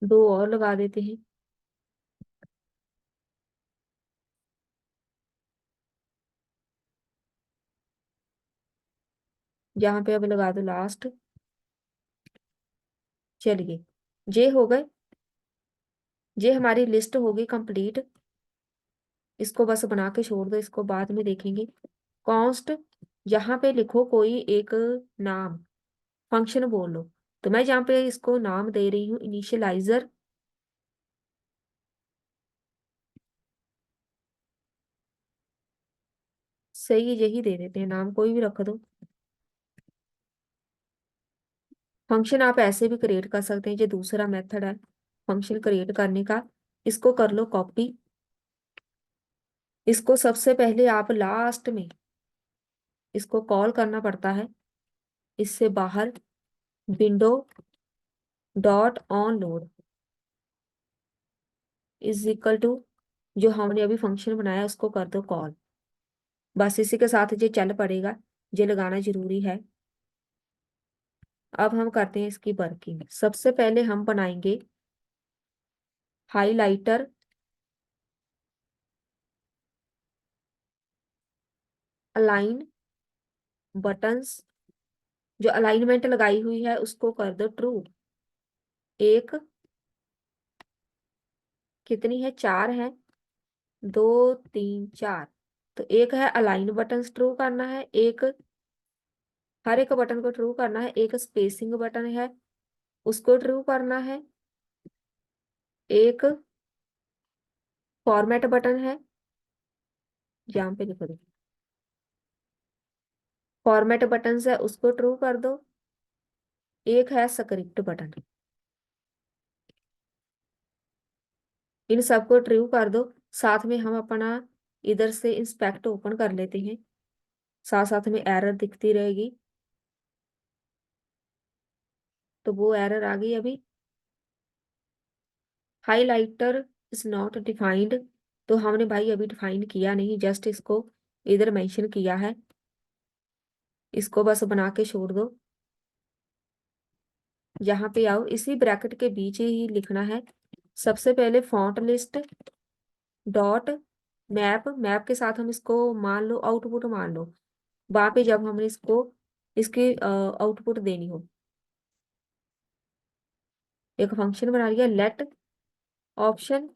दो और लगा देते हैं, जहाँ पे अब लगा दो लास्ट। चलिए, ये हो गए, ये हमारी लिस्ट होगी कंप्लीट, इसको बस बना के छोड़ दो, इसको बाद में देखेंगे। कॉन्स्ट, यहाँ पे लिखो कोई एक नाम, फंक्शन बोल लो, तो मैं यहाँ पे इसको नाम दे रही हूँ इनिशियलाइजर, सही है, यही दे देते हैं नाम, कोई भी रख दो। फंक्शन आप ऐसे भी क्रिएट कर सकते हैं, जो दूसरा मेथड है फंक्शन क्रिएट करने का। इसको कर लो कॉपी, इसको सबसे पहले आप लास्ट में इसको कॉल करना पड़ता है, इससे बाहर window dot on load is equal to, जो हमने अभी फंक्शन बनाया उसको कर दो कॉल, बस इसी के साथ ये चल पड़ेगा, ये लगाना जरूरी है। अब हम करते हैं इसकी वर्किंग। सबसे पहले हम बनाएंगे हाइलाइटर, अलाइन बटन्स, जो अलाइनमेंट लगाई हुई है उसको कर दो ट्रू, एक, कितनी है, चार है, दो, तीन, चार, तो एक है अलाइन बटन ट्रू करना है, एक हर एक बटन को ट्रू करना है, एक स्पेसिंग बटन है उसको ट्रू करना है, एक फॉर्मेट बटन है, यहाँ पे लिखो, फॉर्मेट बटन है उसको ट्रू कर दो, एक है स्क्रिप्ट बटन, इन सबको ट्रू कर दो। साथ में हम अपना इधर से इंस्पेक्ट ओपन कर लेते हैं, साथ साथ में एरर दिखती रहेगी, तो वो एरर आ गई अभी, हाइलाइटर इज नॉट डिफाइंड, तो हमने भाई अभी डिफाइन किया नहीं, जस्ट इसको इधर मेंशन किया है, इसको बस बना के छोड़ दो। यहाँ पे आओ, इसी ब्रैकेट के बीच ही लिखना है, सबसे पहले font list dot map, map के साथ हम इसको मान लो आउटपुट मान लो, वहां पे जब हमने इसको इसकी आउटपुट देनी हो, एक फंक्शन बना लिया, let option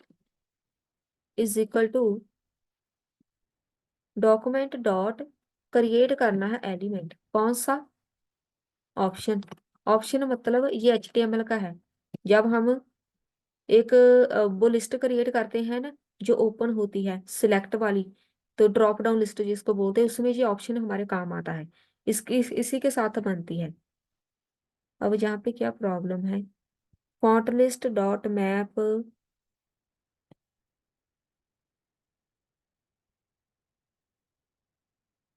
is equal to document dot create करना है एलिमेंट, कौन सा, ऑप्शन, ऑप्शन मतलब ये HTML का है, जब हम एक वो लिस्ट क्रिएट करते हैं ना, जो ओपन होती है सिलेक्ट वाली, तो ड्रॉप डाउन लिस्ट जिसको बोलते हैं, उसमें ये ऑप्शन हमारे काम आता है। इसी के साथ बनती है। अब यहाँ पे क्या प्रॉब्लम है, फॉन्ट लिस्ट डॉट मैप,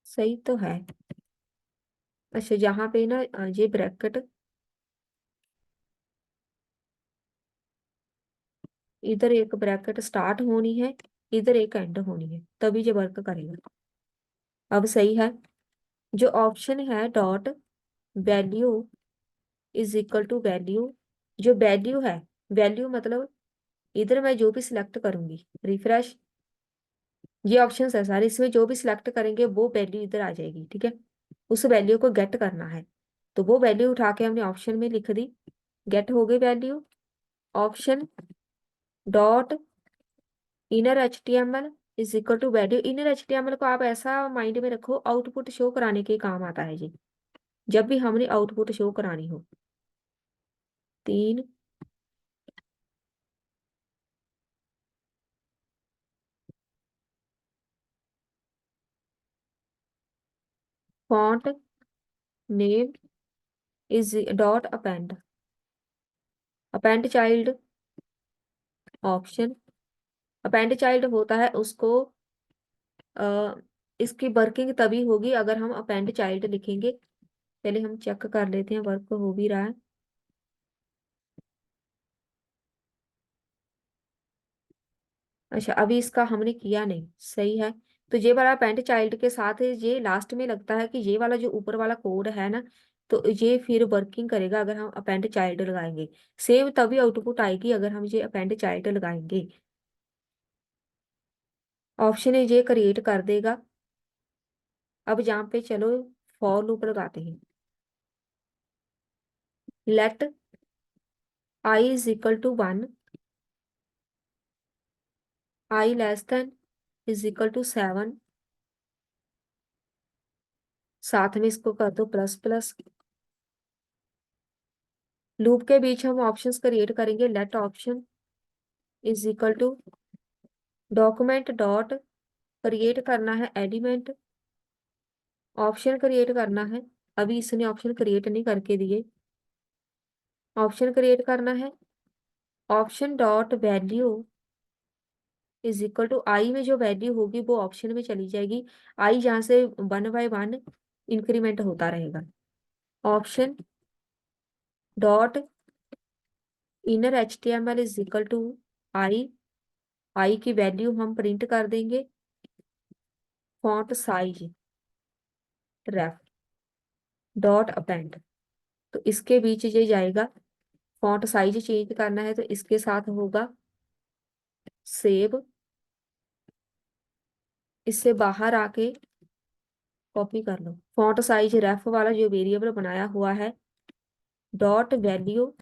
सही तो है। अच्छा, यहाँ पे ना ये ब्रैकेट, इधर एक ब्रैकेट स्टार्ट होनी है, इधर एक एंड होनी है, तभी ये वर्क करेगा। अब सही है। जो ऑप्शन है dot value is equal to value, जो वैल्यू है, वैल्यू मतलब इधर मैं जो भी सिलेक्ट करूंगी, रिफ्रेश, ये ऑप्शन है सारे, इसमें जो भी सिलेक्ट करेंगे वो वैल्यू इधर आ जाएगी, ठीक है। उस वैल्यू को गेट करना है, तो वो वैल्यू उठा के हमने ऑप्शन में लिख दी, गेट हो गई value. Option dot inner H T M L is equal to value. Inner H T M L को आप ऐसा माइंड में रखो, आउटपुट शो कराने के काम आता है जी, जब भी हमने आउटपुट शो करानी हो। 3, font name is dot append, append child option. Append child होता है उसको, अ, इसकी वर्किंग तभी होगी अगर हम अपेंड चाइल्ड लिखेंगे। पहले हम चेक कर लेते हैं वर्क हो भी रहा है। अच्छा, अभी इसका हमने किया नहीं, सही है। तो ये वाला अपेंड चाइल्ड के साथ ये लास्ट में लगता है कि ये वाला जो ऊपर वाला कोड है ना, तो ये फिर वर्किंग करेगा अगर हम अपेंड चाइल्ड लगाएंगे। सेम तभी आउटपुट आएगी अगर हम ये अपेंड चाइल्ड लगाएंगे। ऑप्शन ये क्रिएट कर देगा। अब यहाँ पे चलो फॉर लूप लगाते हैं। Let i is equal to 1, i less than is equal to 7, साथ में इसको कर दो प्लस प्लस। लूप के बीच हम ऑप्शंस क्रिएट करेंगे। Let option is equal to document dot create करना है एलिमेंट, ऑप्शन क्रिएट करना है। अभी इसने ऑप्शन क्रिएट नहीं करके दिए, ऑप्शन क्रिएट करना है। Option dot value is equal to i में जो वैल्यू होगी वो ऑप्शन में चली जाएगी। आई जहाँ से 1 बाय 1 इंक्रीमेंट होता रहेगा। Option dot inner H T M L is equal to i, i की वैल्यू हम प्रिंट कर देंगे। Font size ref dot append, तो इसके बीच ये जाएगा। फॉन्ट साइज चेंज करना है तो इसके साथ होगा सेव। इससे बाहर आके कॉपी कर लो। फॉन्ट साइज रेफ वाला जो वेरिएबल बनाया हुआ है, dot value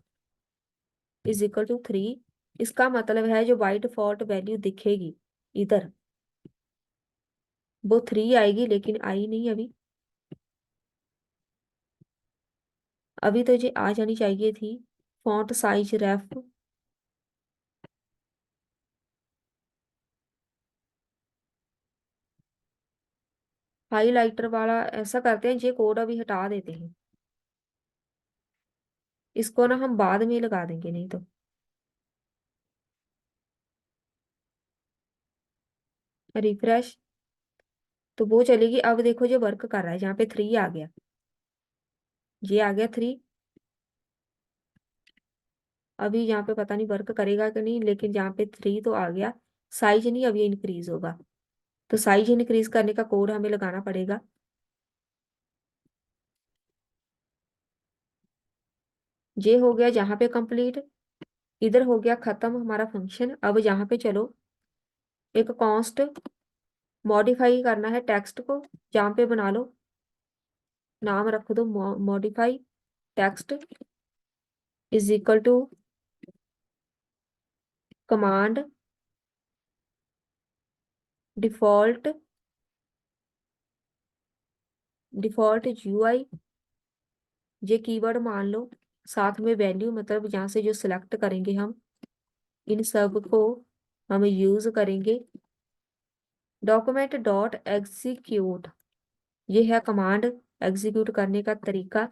is equal to 3, इसका मतलब है जो बाई डिफॉल्ट वैल्यू दिखेगी इधर, वो 3 आएगी, लेकिन आई नहीं अभी। अभी तो ये आ जानी चाहिए थी। फॉन्ट साइज रेफ, हाईलाइटर वाला ऐसा करते हैं, ये कोड अभी हटा देते हैं, इसको ना हम बाद में लगा देंगे नहीं तो। रिफ्रेश, तो वो चलेगी। अब देखो जो वर्क कर रहा है, जहाँ पे 3 आ गया, ये आ गया 3। अभी यहाँ पे पता नहीं वर्क करेगा कि नहीं, लेकिन जहाँ पे 3 तो आ गया। साइज नहीं, अब ये इंक्रीज होगा, तो साइज इंक्रीज करने का कोड हमें लगाना पड़ेगा। ये हो गया जहाँ पे कंप्लीट, इधर हो गया खत्म हमारा फंक्शन। अब यहाँ पे चलो एक कॉन्स्ट मॉडिफाई करना है टेक्स्ट को, जहाँ पे बना लो, नाम रख दो modify text is equal to command default, default UI, ये कीवर्ड मान लो। साथ में वैल्यू, मतलब यहाँ से जो सिलेक्ट करेंगे हम इन सब को हम यूज करेंगे। डॉक्यूमेंट डॉट एग्जीक्यूट, ये है कमांड एग्जीक्यूट करने का तरीका।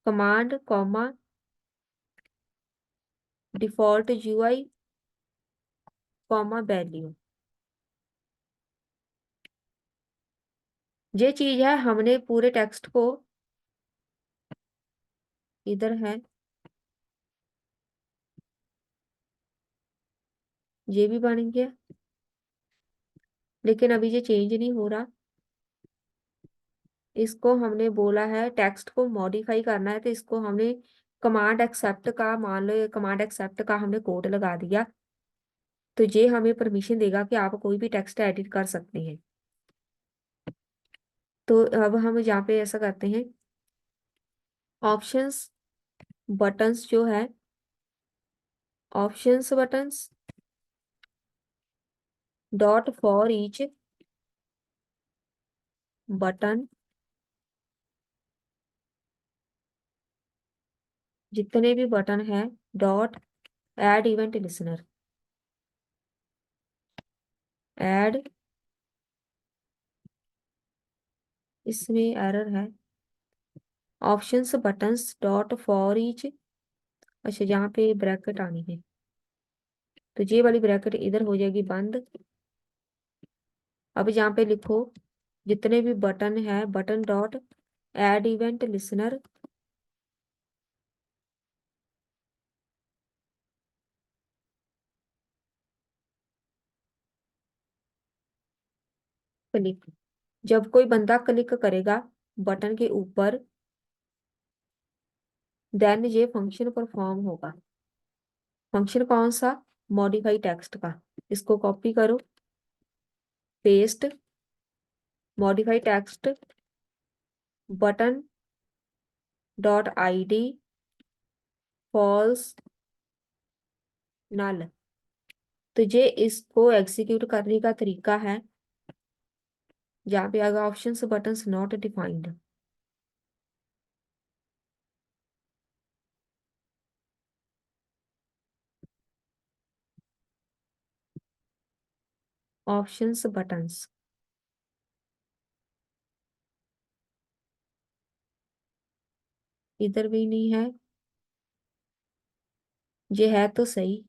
Command comma default UI comma value, ये चीज है। हमने पूरे टेक्स्ट को इधर है, ये भी बन गया, लेकिन अभी ये चेंज नहीं हो रहा। इसको हमने बोला है टेक्स्ट को मॉडिफाई करना है, तो इसको हमने कमांड एक्सेप्ट का, मान लो कमांड एक्सेप्ट का हमने कोड लगा दिया, तो ये हमें परमिशन देगा कि आप कोई भी टेक्स्ट एडिट कर सकते हैं। तो अब हम यहाँ पे ऐसा करते हैं, ऑप्शंस बटन्स जो है, options buttons dot for each button, जितने भी बटन है dot add event listener, add, इसमें एरर है, options buttons dot for each, अच्छा यहाँ पे ब्रैकेट आनी है, तो ये वाली ब्रैकेट इधर हो जाएगी बंद। अब यहाँ पे लिखो जितने भी बटन है, button dot add event listener, click, जब कोई बंदा क्लिक करेगा बटन के ऊपर, देन ये फंक्शन परफॉर्म होगा। फंक्शन कौन सा? मॉडिफाई टेक्स्ट का। इसको कॉपी करो, paste, modify text button dot ID false null, तो ये इसको एग्जीक्यूट करने का तरीका है। जहाँ पे आएगा option buttons not defined, options buttons, इधर भी नहीं है, ये है तो सही,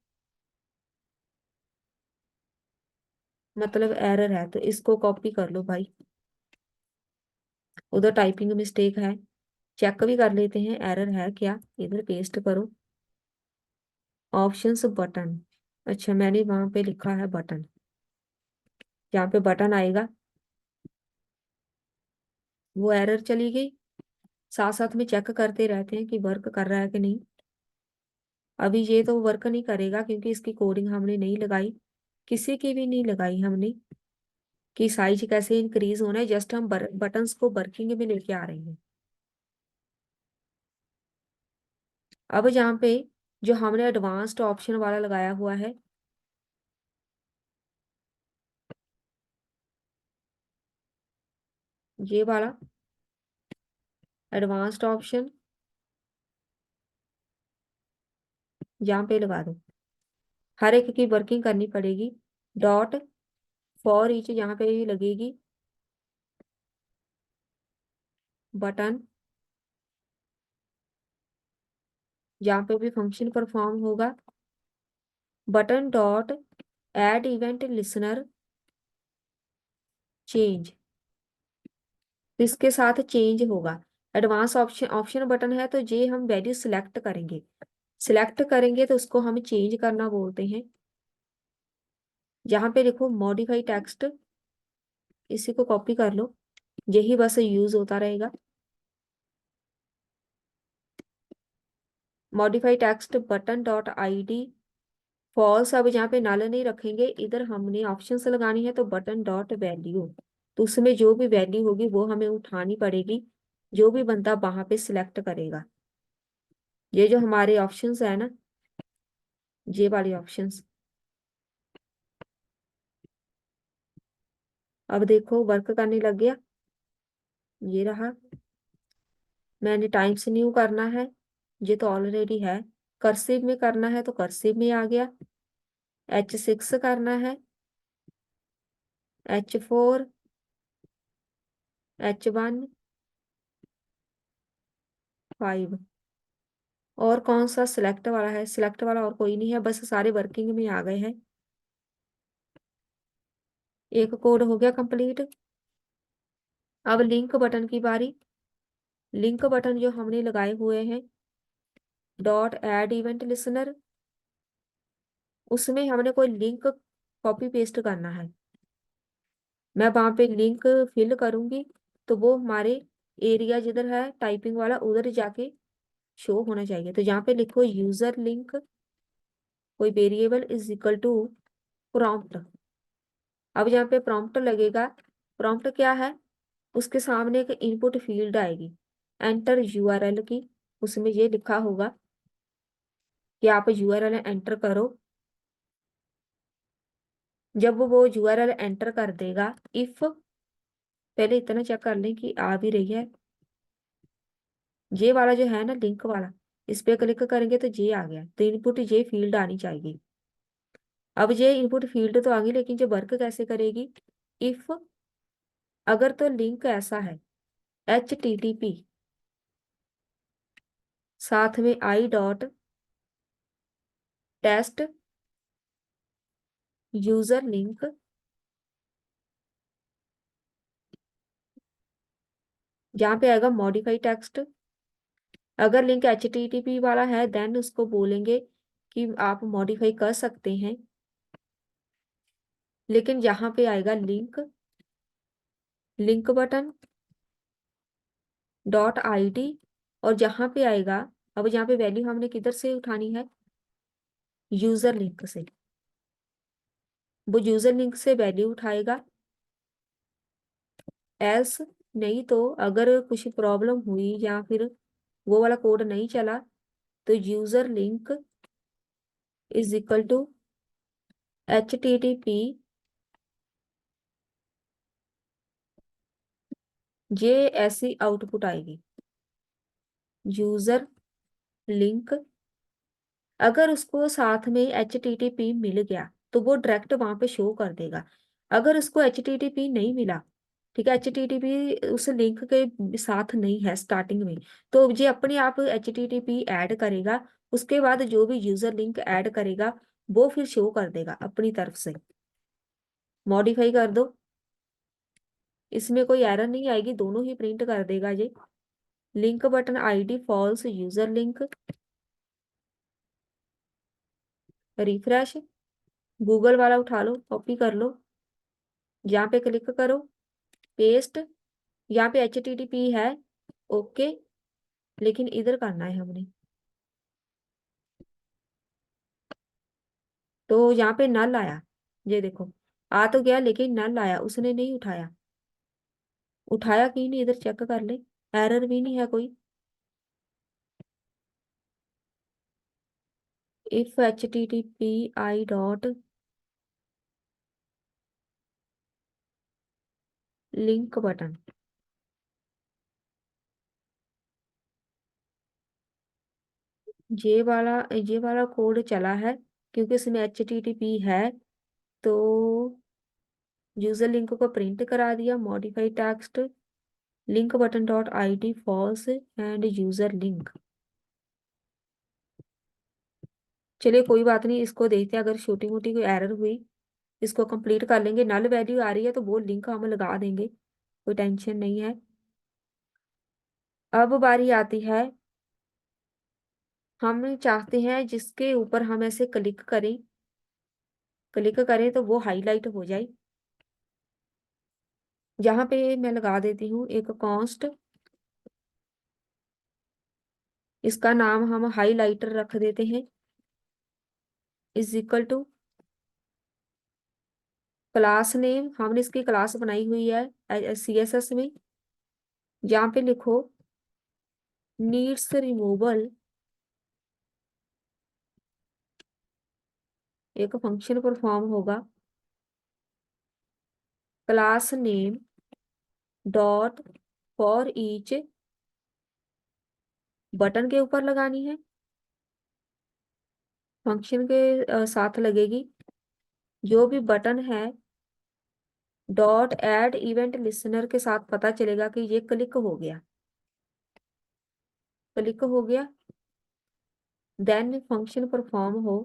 मतलब एरर है, तो इसको कॉपी कर लो भाई। उधर टाइपिंग मिस्टेक है, चेक भी कर लेते हैं एरर है क्या, इधर पेस्ट करो ऑप्शंस बटन, अच्छा मैंने वहां पे लिखा है बटन, जहाँ पे बटन आएगा वो एरर चली गई। साथ साथ में चेक करते रहते हैं कि वर्क कर रहा है कि नहीं। अभी ये तो वर्क नहीं करेगा क्योंकि इसकी कोडिंग हमने नहीं लगाई, किसी की भी नहीं लगाई हमने, कि साइज कैसे इंक्रीज होना है, जस्ट हम बटन्स को वर्किंग में लेके आ रहे हैं। अब यहाँ पे जो हमने एडवांस्ड ऑप्शन वाला लगाया हुआ है, ये वाला एडवांस्ड ऑप्शन यहाँ पे लगा दो, हर एक की वर्किंग करनी पड़ेगी। डॉट फॉर ईच यहाँ पे भी लगेगी, बटन यहाँ पे भी फंक्शन परफॉर्म होगा, button dot add event listener change, इसके साथ चेंज होगा। एडवांस ऑप्शन, ऑप्शन बटन है तो ये हम वैल्यू सिलेक्ट करेंगे, सिलेक्ट करेंगे तो उसको हम चेंज करना बोलते हैं। यहाँ पे देखो मॉडिफाई टेक्स्ट, इसी को कॉपी कर लो, यही बस यूज होता रहेगा। Modify text button dot ID false, अब यहाँ पे नल नहीं रखेंगे, इधर हमने ऑप्शन से लगानी है, तो बटन डॉट वैल्यू, तो उसमें जो भी वैल्यू होगी वो हमें उठानी पड़ेगी, जो भी बंदा वहां पे सिलेक्ट करेगा। ये जो हमारे ऑप्शंस है ना, ये वाले ऑप्शंस, अब देखो वर्क करने लग गया, ये रहा। मैंने टाइम्स न्यू करना है, ये तो ऑलरेडी है। कर्सिव में करना है तो कर्सिव में आ गया। H6 करना है, H4, H1, 5। और कौन सा सिलेक्ट वाला है? सिलेक्ट वाला और कोई नहीं है, बस सारे वर्किंग में आ गए हैं। एक कोड हो गया कंप्लीट। अब लिंक बटन की बारी। लिंक बटन जो हमने लगाए हुए हैं, डॉट एड इवेंट लिसनर, उसमें हमने कोई लिंक कॉपी पेस्ट करना है। मैं वहां पे लिंक फिल करूंगी तो वो हमारे एरिया जिधर है टाइपिंग वाला उधर जाके शो होना चाहिए। तो यहाँ पे लिखो यूजर लिंक, कोई variable is equal to prompt. अब यहाँ पे प्रॉम्प्ट लगेगा। प्रॉम्प्ट क्या है? उसके सामने एक इनपुट फील्ड आएगी एंटर यूआरएल की। उसमें ये लिखा होगा कि आप यूआरएल एंटर करो। जब वो यूआरएल एंटर कर देगा, इफ, पहले इतना चेक कर लें कि आ भी रही है। ये वाला जो है ना लिंक वाला, इस पे क्लिक करेंगे तो ये आ गया। तो इनपुट ये फील्ड आनी चाहिए। अब ये इनपुट फील्ड तो आ गई, लेकिन जो वर्क कैसे करेगी? इफ, अगर तो लिंक ऐसा है HTTP साथ में i dot test user link, जहाँ पे आएगा मॉडिफाई टेक्स्ट। अगर लिंक HTTP वाला है देन उसको बोलेंगे कि आप मॉडिफाई कर सकते हैं। लेकिन यहाँ पे आएगा link, link button dot ID, और जहाँ पे आएगा, अब यहाँ पे वैल्यू हमने किधर से उठानी है? यूजर लिंक से। वो यूजर लिंक से वैल्यू उठाएगा। एल्स, नहीं तो अगर कुछ प्रॉब्लम हुई या फिर वो वाला कोड नहीं चला, तो user link is equal to HTTP, ये ऐसी आउटपुट आएगी। यूजर लिंक, अगर उसको साथ में HTTP मिल गया तो वो डायरेक्ट वहां पे शो कर देगा। अगर उसको HTTP नहीं मिला, ठीक है, HTTP उस लिंक के साथ नहीं है स्टार्टिंग में, तो ये अपने आप HTTP ऐड करेगा। उसके बाद जो भी यूजर लिंक ऐड करेगा वो फिर शो कर देगा अपनी तरफ से। मॉडिफाई कर दो, इसमें कोई एरर नहीं आएगी, दोनों ही प्रिंट कर देगा ये। Link button ID false user link, refresh, Google वाला उठा लो, कॉपी कर लो, यहाँ पे क्लिक करो, पेस्ट। यहाँ पे HTTP है, ओके, लेकिन इधर करना है हमने। तो यहाँ पे नल आया, ये देखो, आ तो गया लेकिन नल आया, उसने नहीं उठाया। उठाया क्यों नहीं, इधर चेक कर ले, एरर भी नहीं है कोई। If HTTP I dot link button, ये वाला कोड चला है क्योंकि इसमें HTTP है। तो यूजर लिंक को प्रिंट करा दिया, modify text, link button dot ID false and user link. चलिए कोई बात नहीं, इसको देखते हैं, अगर छोटी मोटी कोई एरर हुई इसको कंप्लीट कर लेंगे। नल वैल्यू आ रही है तो वो लिंक हम लगा देंगे, कोई टेंशन नहीं है। अब बारी आती है, हम चाहते हैं जिसके ऊपर हम ऐसे क्लिक करें, क्लिक करें तो वो हाईलाइट हो जाए। यहाँ पे मैं लगा देती हूँ एक कॉन्स्ट, इसका नाम हम हाईलाइटर रख देते हैं, is equal to class name. हमने इसकी क्लास बनाई हुई है CSS में। यहाँ पे लिखो नीड्स रिमूवल, एक फंक्शन परफॉर्म होगा, class name dot for each button के ऊपर लगानी है, फंक्शन के साथ लगेगी। जो भी बटन है डॉट एड इवेंट लिसनर के साथ पता चलेगा कि ये क्लिक हो गया, क्लिक हो गया। देन फंक्शन परफॉर्म हो।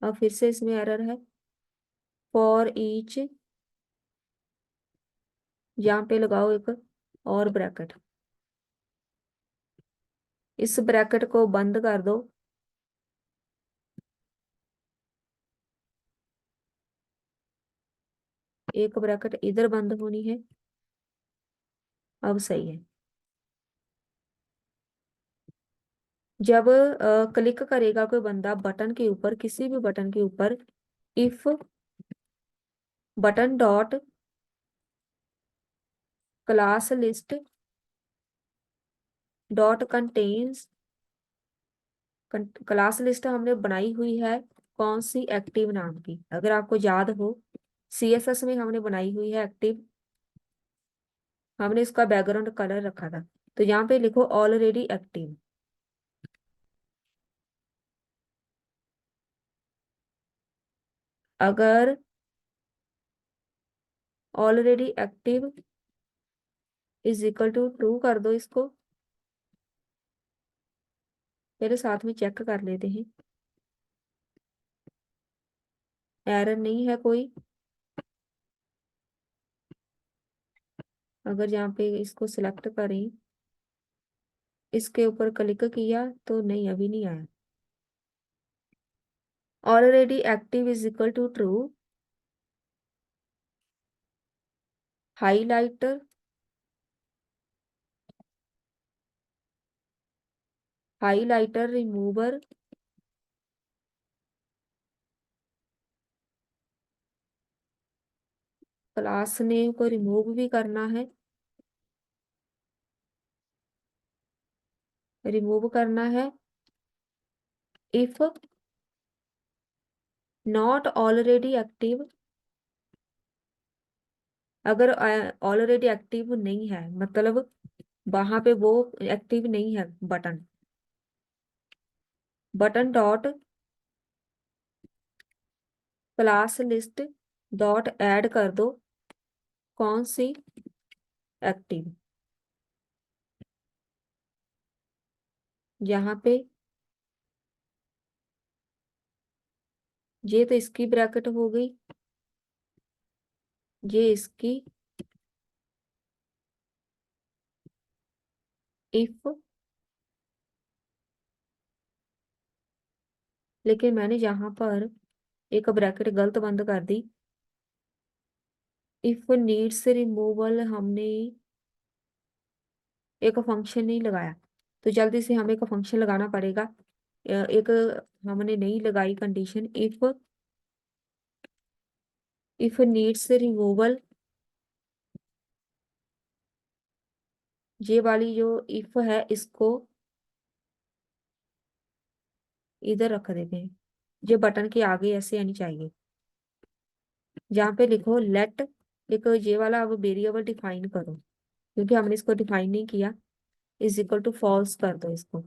अब फिर से इसमें एरर है। फॉर ईच, यहाँ पे लगाओ एक और ब्रैकेट, इस ब्रैकेट को बंद कर दो। एक ब्रैकेट इधर बंद होनी है। अब सही है। जब क्लिक करेगा कोई बंदा बटन के ऊपर, किसी भी बटन के ऊपर, if button dot class list dot contains, class list हमने बनाई हुई है कौन सी, एक्टिव नाम की। अगर आपको याद हो, सीएसएस में हमने बनाई हुई है एक्टिव। हमने इसका बैकग्राउंड कलर रखा था। तो यहाँ पे लिखो ऑलरेडी एक्टिव। अगर already active is equal to true कर दो इसको। पहले साथ में चेक कर लेते हैं, एरर नहीं है कोई। अगर यहाँ पे इसको सिलेक्ट करें, इसके ऊपर क्लिक किया तो नहीं, अभी नहीं आया। Already active is equal to true. Highlighter, highlighter remover, class name को रिमूव भी करना है, रिमूव करना है। इफ नॉट ऑलरेडी एक्टिव, अगर ऑलरेडी एक्टिव नहीं है, मतलब वहां पे वो एक्टिव नहीं है button, button dot class list dot add कर दो कौन सी, एक्टिव। यहाँ पे ये तो इसकी ब्रैकेट हो गई, ये इसकी। इफ, लेकिन मैंने यहाँ पर एक ब्रैकेट गलत बंद कर दी। इफ नीड्स रिमूवल, हमने एक फंक्शन नहीं लगाया, तो जल्दी से हमें एक फंक्शन लगाना पड़ेगा। एक हमने नहीं लगाई कंडीशन। इफ नीड्स रिमूवल, ये वाली जो इफ है इसको इधर रख देते हैं। ये बटन के आगे ऐसे आनी चाहिए। जहाँ पे लिखो लेट, एक ये वाला अब वेरिएबल डिफाइन करो, क्योंकि हमने इसको डिफाइन नहीं किया। इज इक्वल टू फॉल्स कर दो इसको।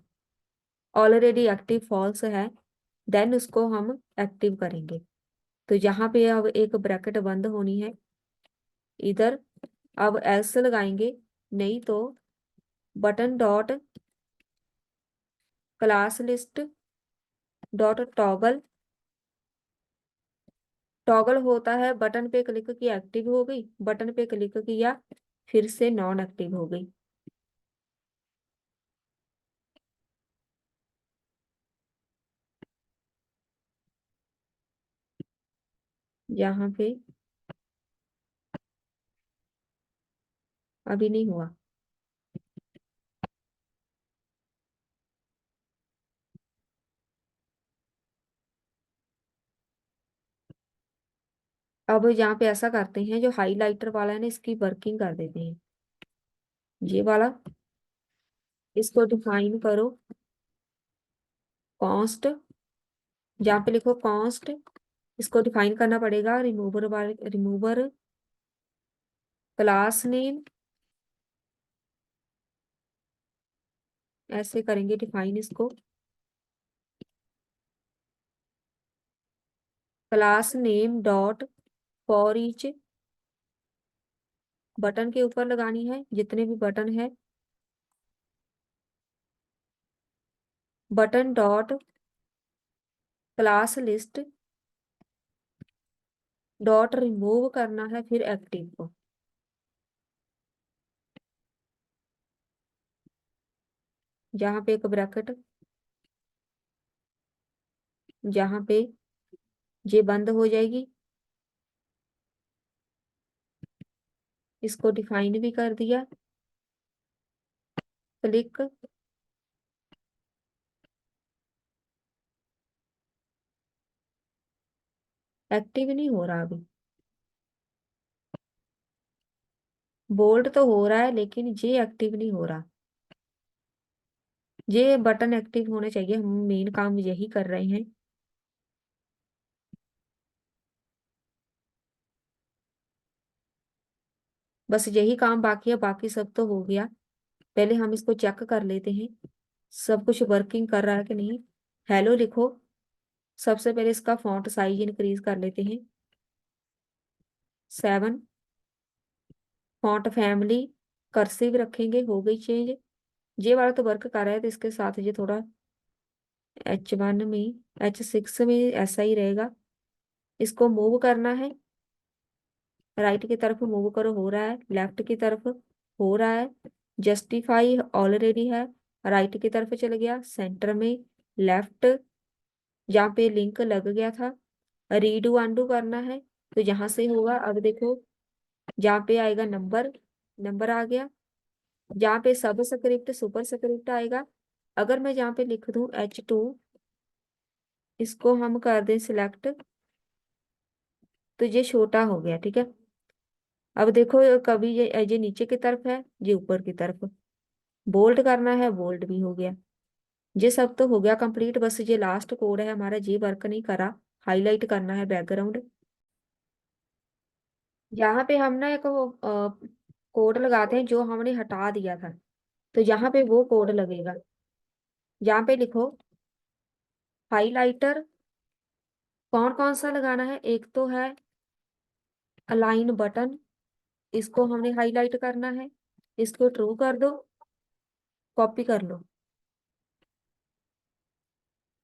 ऑलरेडी एक्टिव फॉल्स है, देन उसको हम एक्टिव करेंगे। तो यहाँ पे अब एक ब्रैकेट बंद होनी है इधर। अब एल्स लगाएंगे, नहीं तो button dot class list dot toggle. Toggle होता है बटन पे क्लिक किया एक्टिव हो गई, बटन पे क्लिक किया फिर से नॉन एक्टिव हो गई। यहाँ पे अभी नहीं हुआ। अब यहाँ पे ऐसा करते हैं, जो हाईलाइटर वाला है ना, इसकी वर्किंग कर देते हैं। ये वाला, इसको डिफाइन करो कॉन्स्ट, जहाँ पे लिखो कॉन्स्ट, इसको डिफाइन करना पड़ेगा। रिमूवर वाले, रिमूवर क्लास नेम ऐसे करेंगे डिफाइन इसको। Class name dot for each, button के ऊपर लगानी है जितने भी बटन है। Button dot class list dot remove करना है फिर एक्टिव को। जहाँ पे एक ब्रैकेट, जहाँ पे ये बंद हो जाएगी, इसको डिफाइन भी कर दिया। क्लिक, एक्टिव नहीं हो रहा अभी। बोल्ड तो हो रहा है लेकिन ये एक्टिव नहीं हो रहा। ये बटन एक्टिव होने चाहिए, हम मेन काम यही कर रहे हैं। बस यही काम बाकी है, बाकी सब तो हो गया। पहले हम इसको चेक कर लेते हैं सब कुछ वर्किंग कर रहा है कि नहीं। हेलो लिखो। सबसे पहले इसका फॉन्ट साइज इंक्रीज कर लेते हैं 7। फॉन्ट फैमिली कर्सिव रखेंगे, हो गई चेंज। ये वाला तो वर्क कर रहा है तो इसके साथ ये थोड़ा H1 में, H6 में ऐसा ही रहेगा। इसको मूव करना है, राइट की तरफ मूव करो, हो रहा है। लेफ्ट की तरफ हो रहा है। जस्टिफाई ऑलरेडी है, राइट की तरफ चल गया। सेंटर में लेफ्ट, जहाँ पे लिंक लग गया था। रीडू अनडू करना है तो यहाँ से होगा। अब देखो जहाँ पे आएगा नंबर, नंबर आ गया। जहाँ पे सब स्क्रिप्ट सुपर स्क्रिप्ट आएगा। अगर मैं जहाँ पे लिख दूं H2, इसको हम कर दें सिलेक्ट, तो ये छोटा हो गया, ठीक है। अब देखो कभी ये नीचे की तरफ है, ये ऊपर की तरफ। बोल्ड करना है, बोल्ड भी हो गया। ये सब तो हो गया कंप्लीट, बस ये लास्ट कोड है हमारा, ये वर्क नहीं करा। हाईलाइट करना है बैकग्राउंड। यहाँ पे हम ना एक वो कोड लगाते हैं जो हमने हटा दिया था, तो यहाँ पे वो कोड लगेगा। यहाँ पे लिखो हाइलाइटर। कौन कौन सा लगाना है, एक तो है अलाइन बटन, इसको हमने हाईलाइट करना है। इसको ट्रू कर दो, कॉपी कर लो।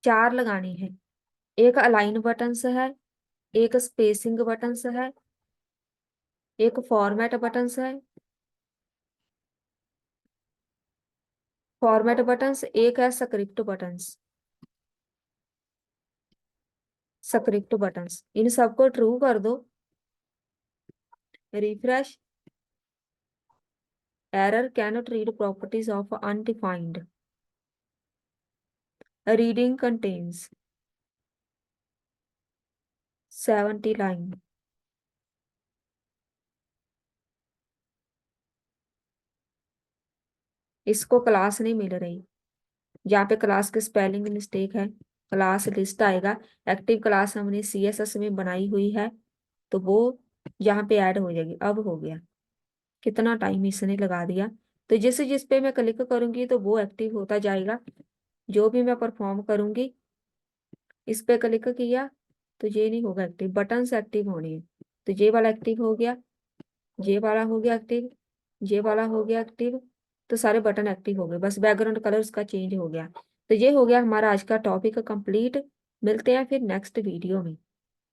4 लगानी है। एक अलाइन बटन्स है, एक स्पेसिंग बटन्स है, एक फॉर्मेट बटन्स है। फॉर्मेट बटन्स एक है स्क्रिप्ट बटन्स, स्क्रिप्ट बटन्स इन सबको ट्रू कर दो। Refresh. Error cannot read properties of undefined, reading contains 70 line. इसको क्लास नहीं मिल रही, जहाँ पे क्लास के स्पेलिंग मिस्टेक है। क्लास लिस्ट आएगा, एक्टिव क्लास हमने CSS में बनाई हुई है, तो वो यहाँ पे ऐड हो जाएगी। अब हो गया, कितना टाइम इसने लगा दिया। तो जिस पे मैं क्लिक करूंगी तो वो एक्टिव होता जाएगा। जो भी मैं परफॉर्म करूंगी, इस पे क्लिक किया तो ये नहीं होगा एक्टिव, बटन से एक्टिव होनी है। तो ये वाला एक्टिव हो गया, ये वाला हो गया एक्टिव, ये वाला हो गया एक्टिव। तो सारे बटन एक्टिव हो गए, बस बैकग्राउंड कलर उसका चेंज हो गया। तो ये हो गया हमारा आज का टॉपिक कंप्लीट। मिलते हैं फिर नेक्स्ट वीडियो में।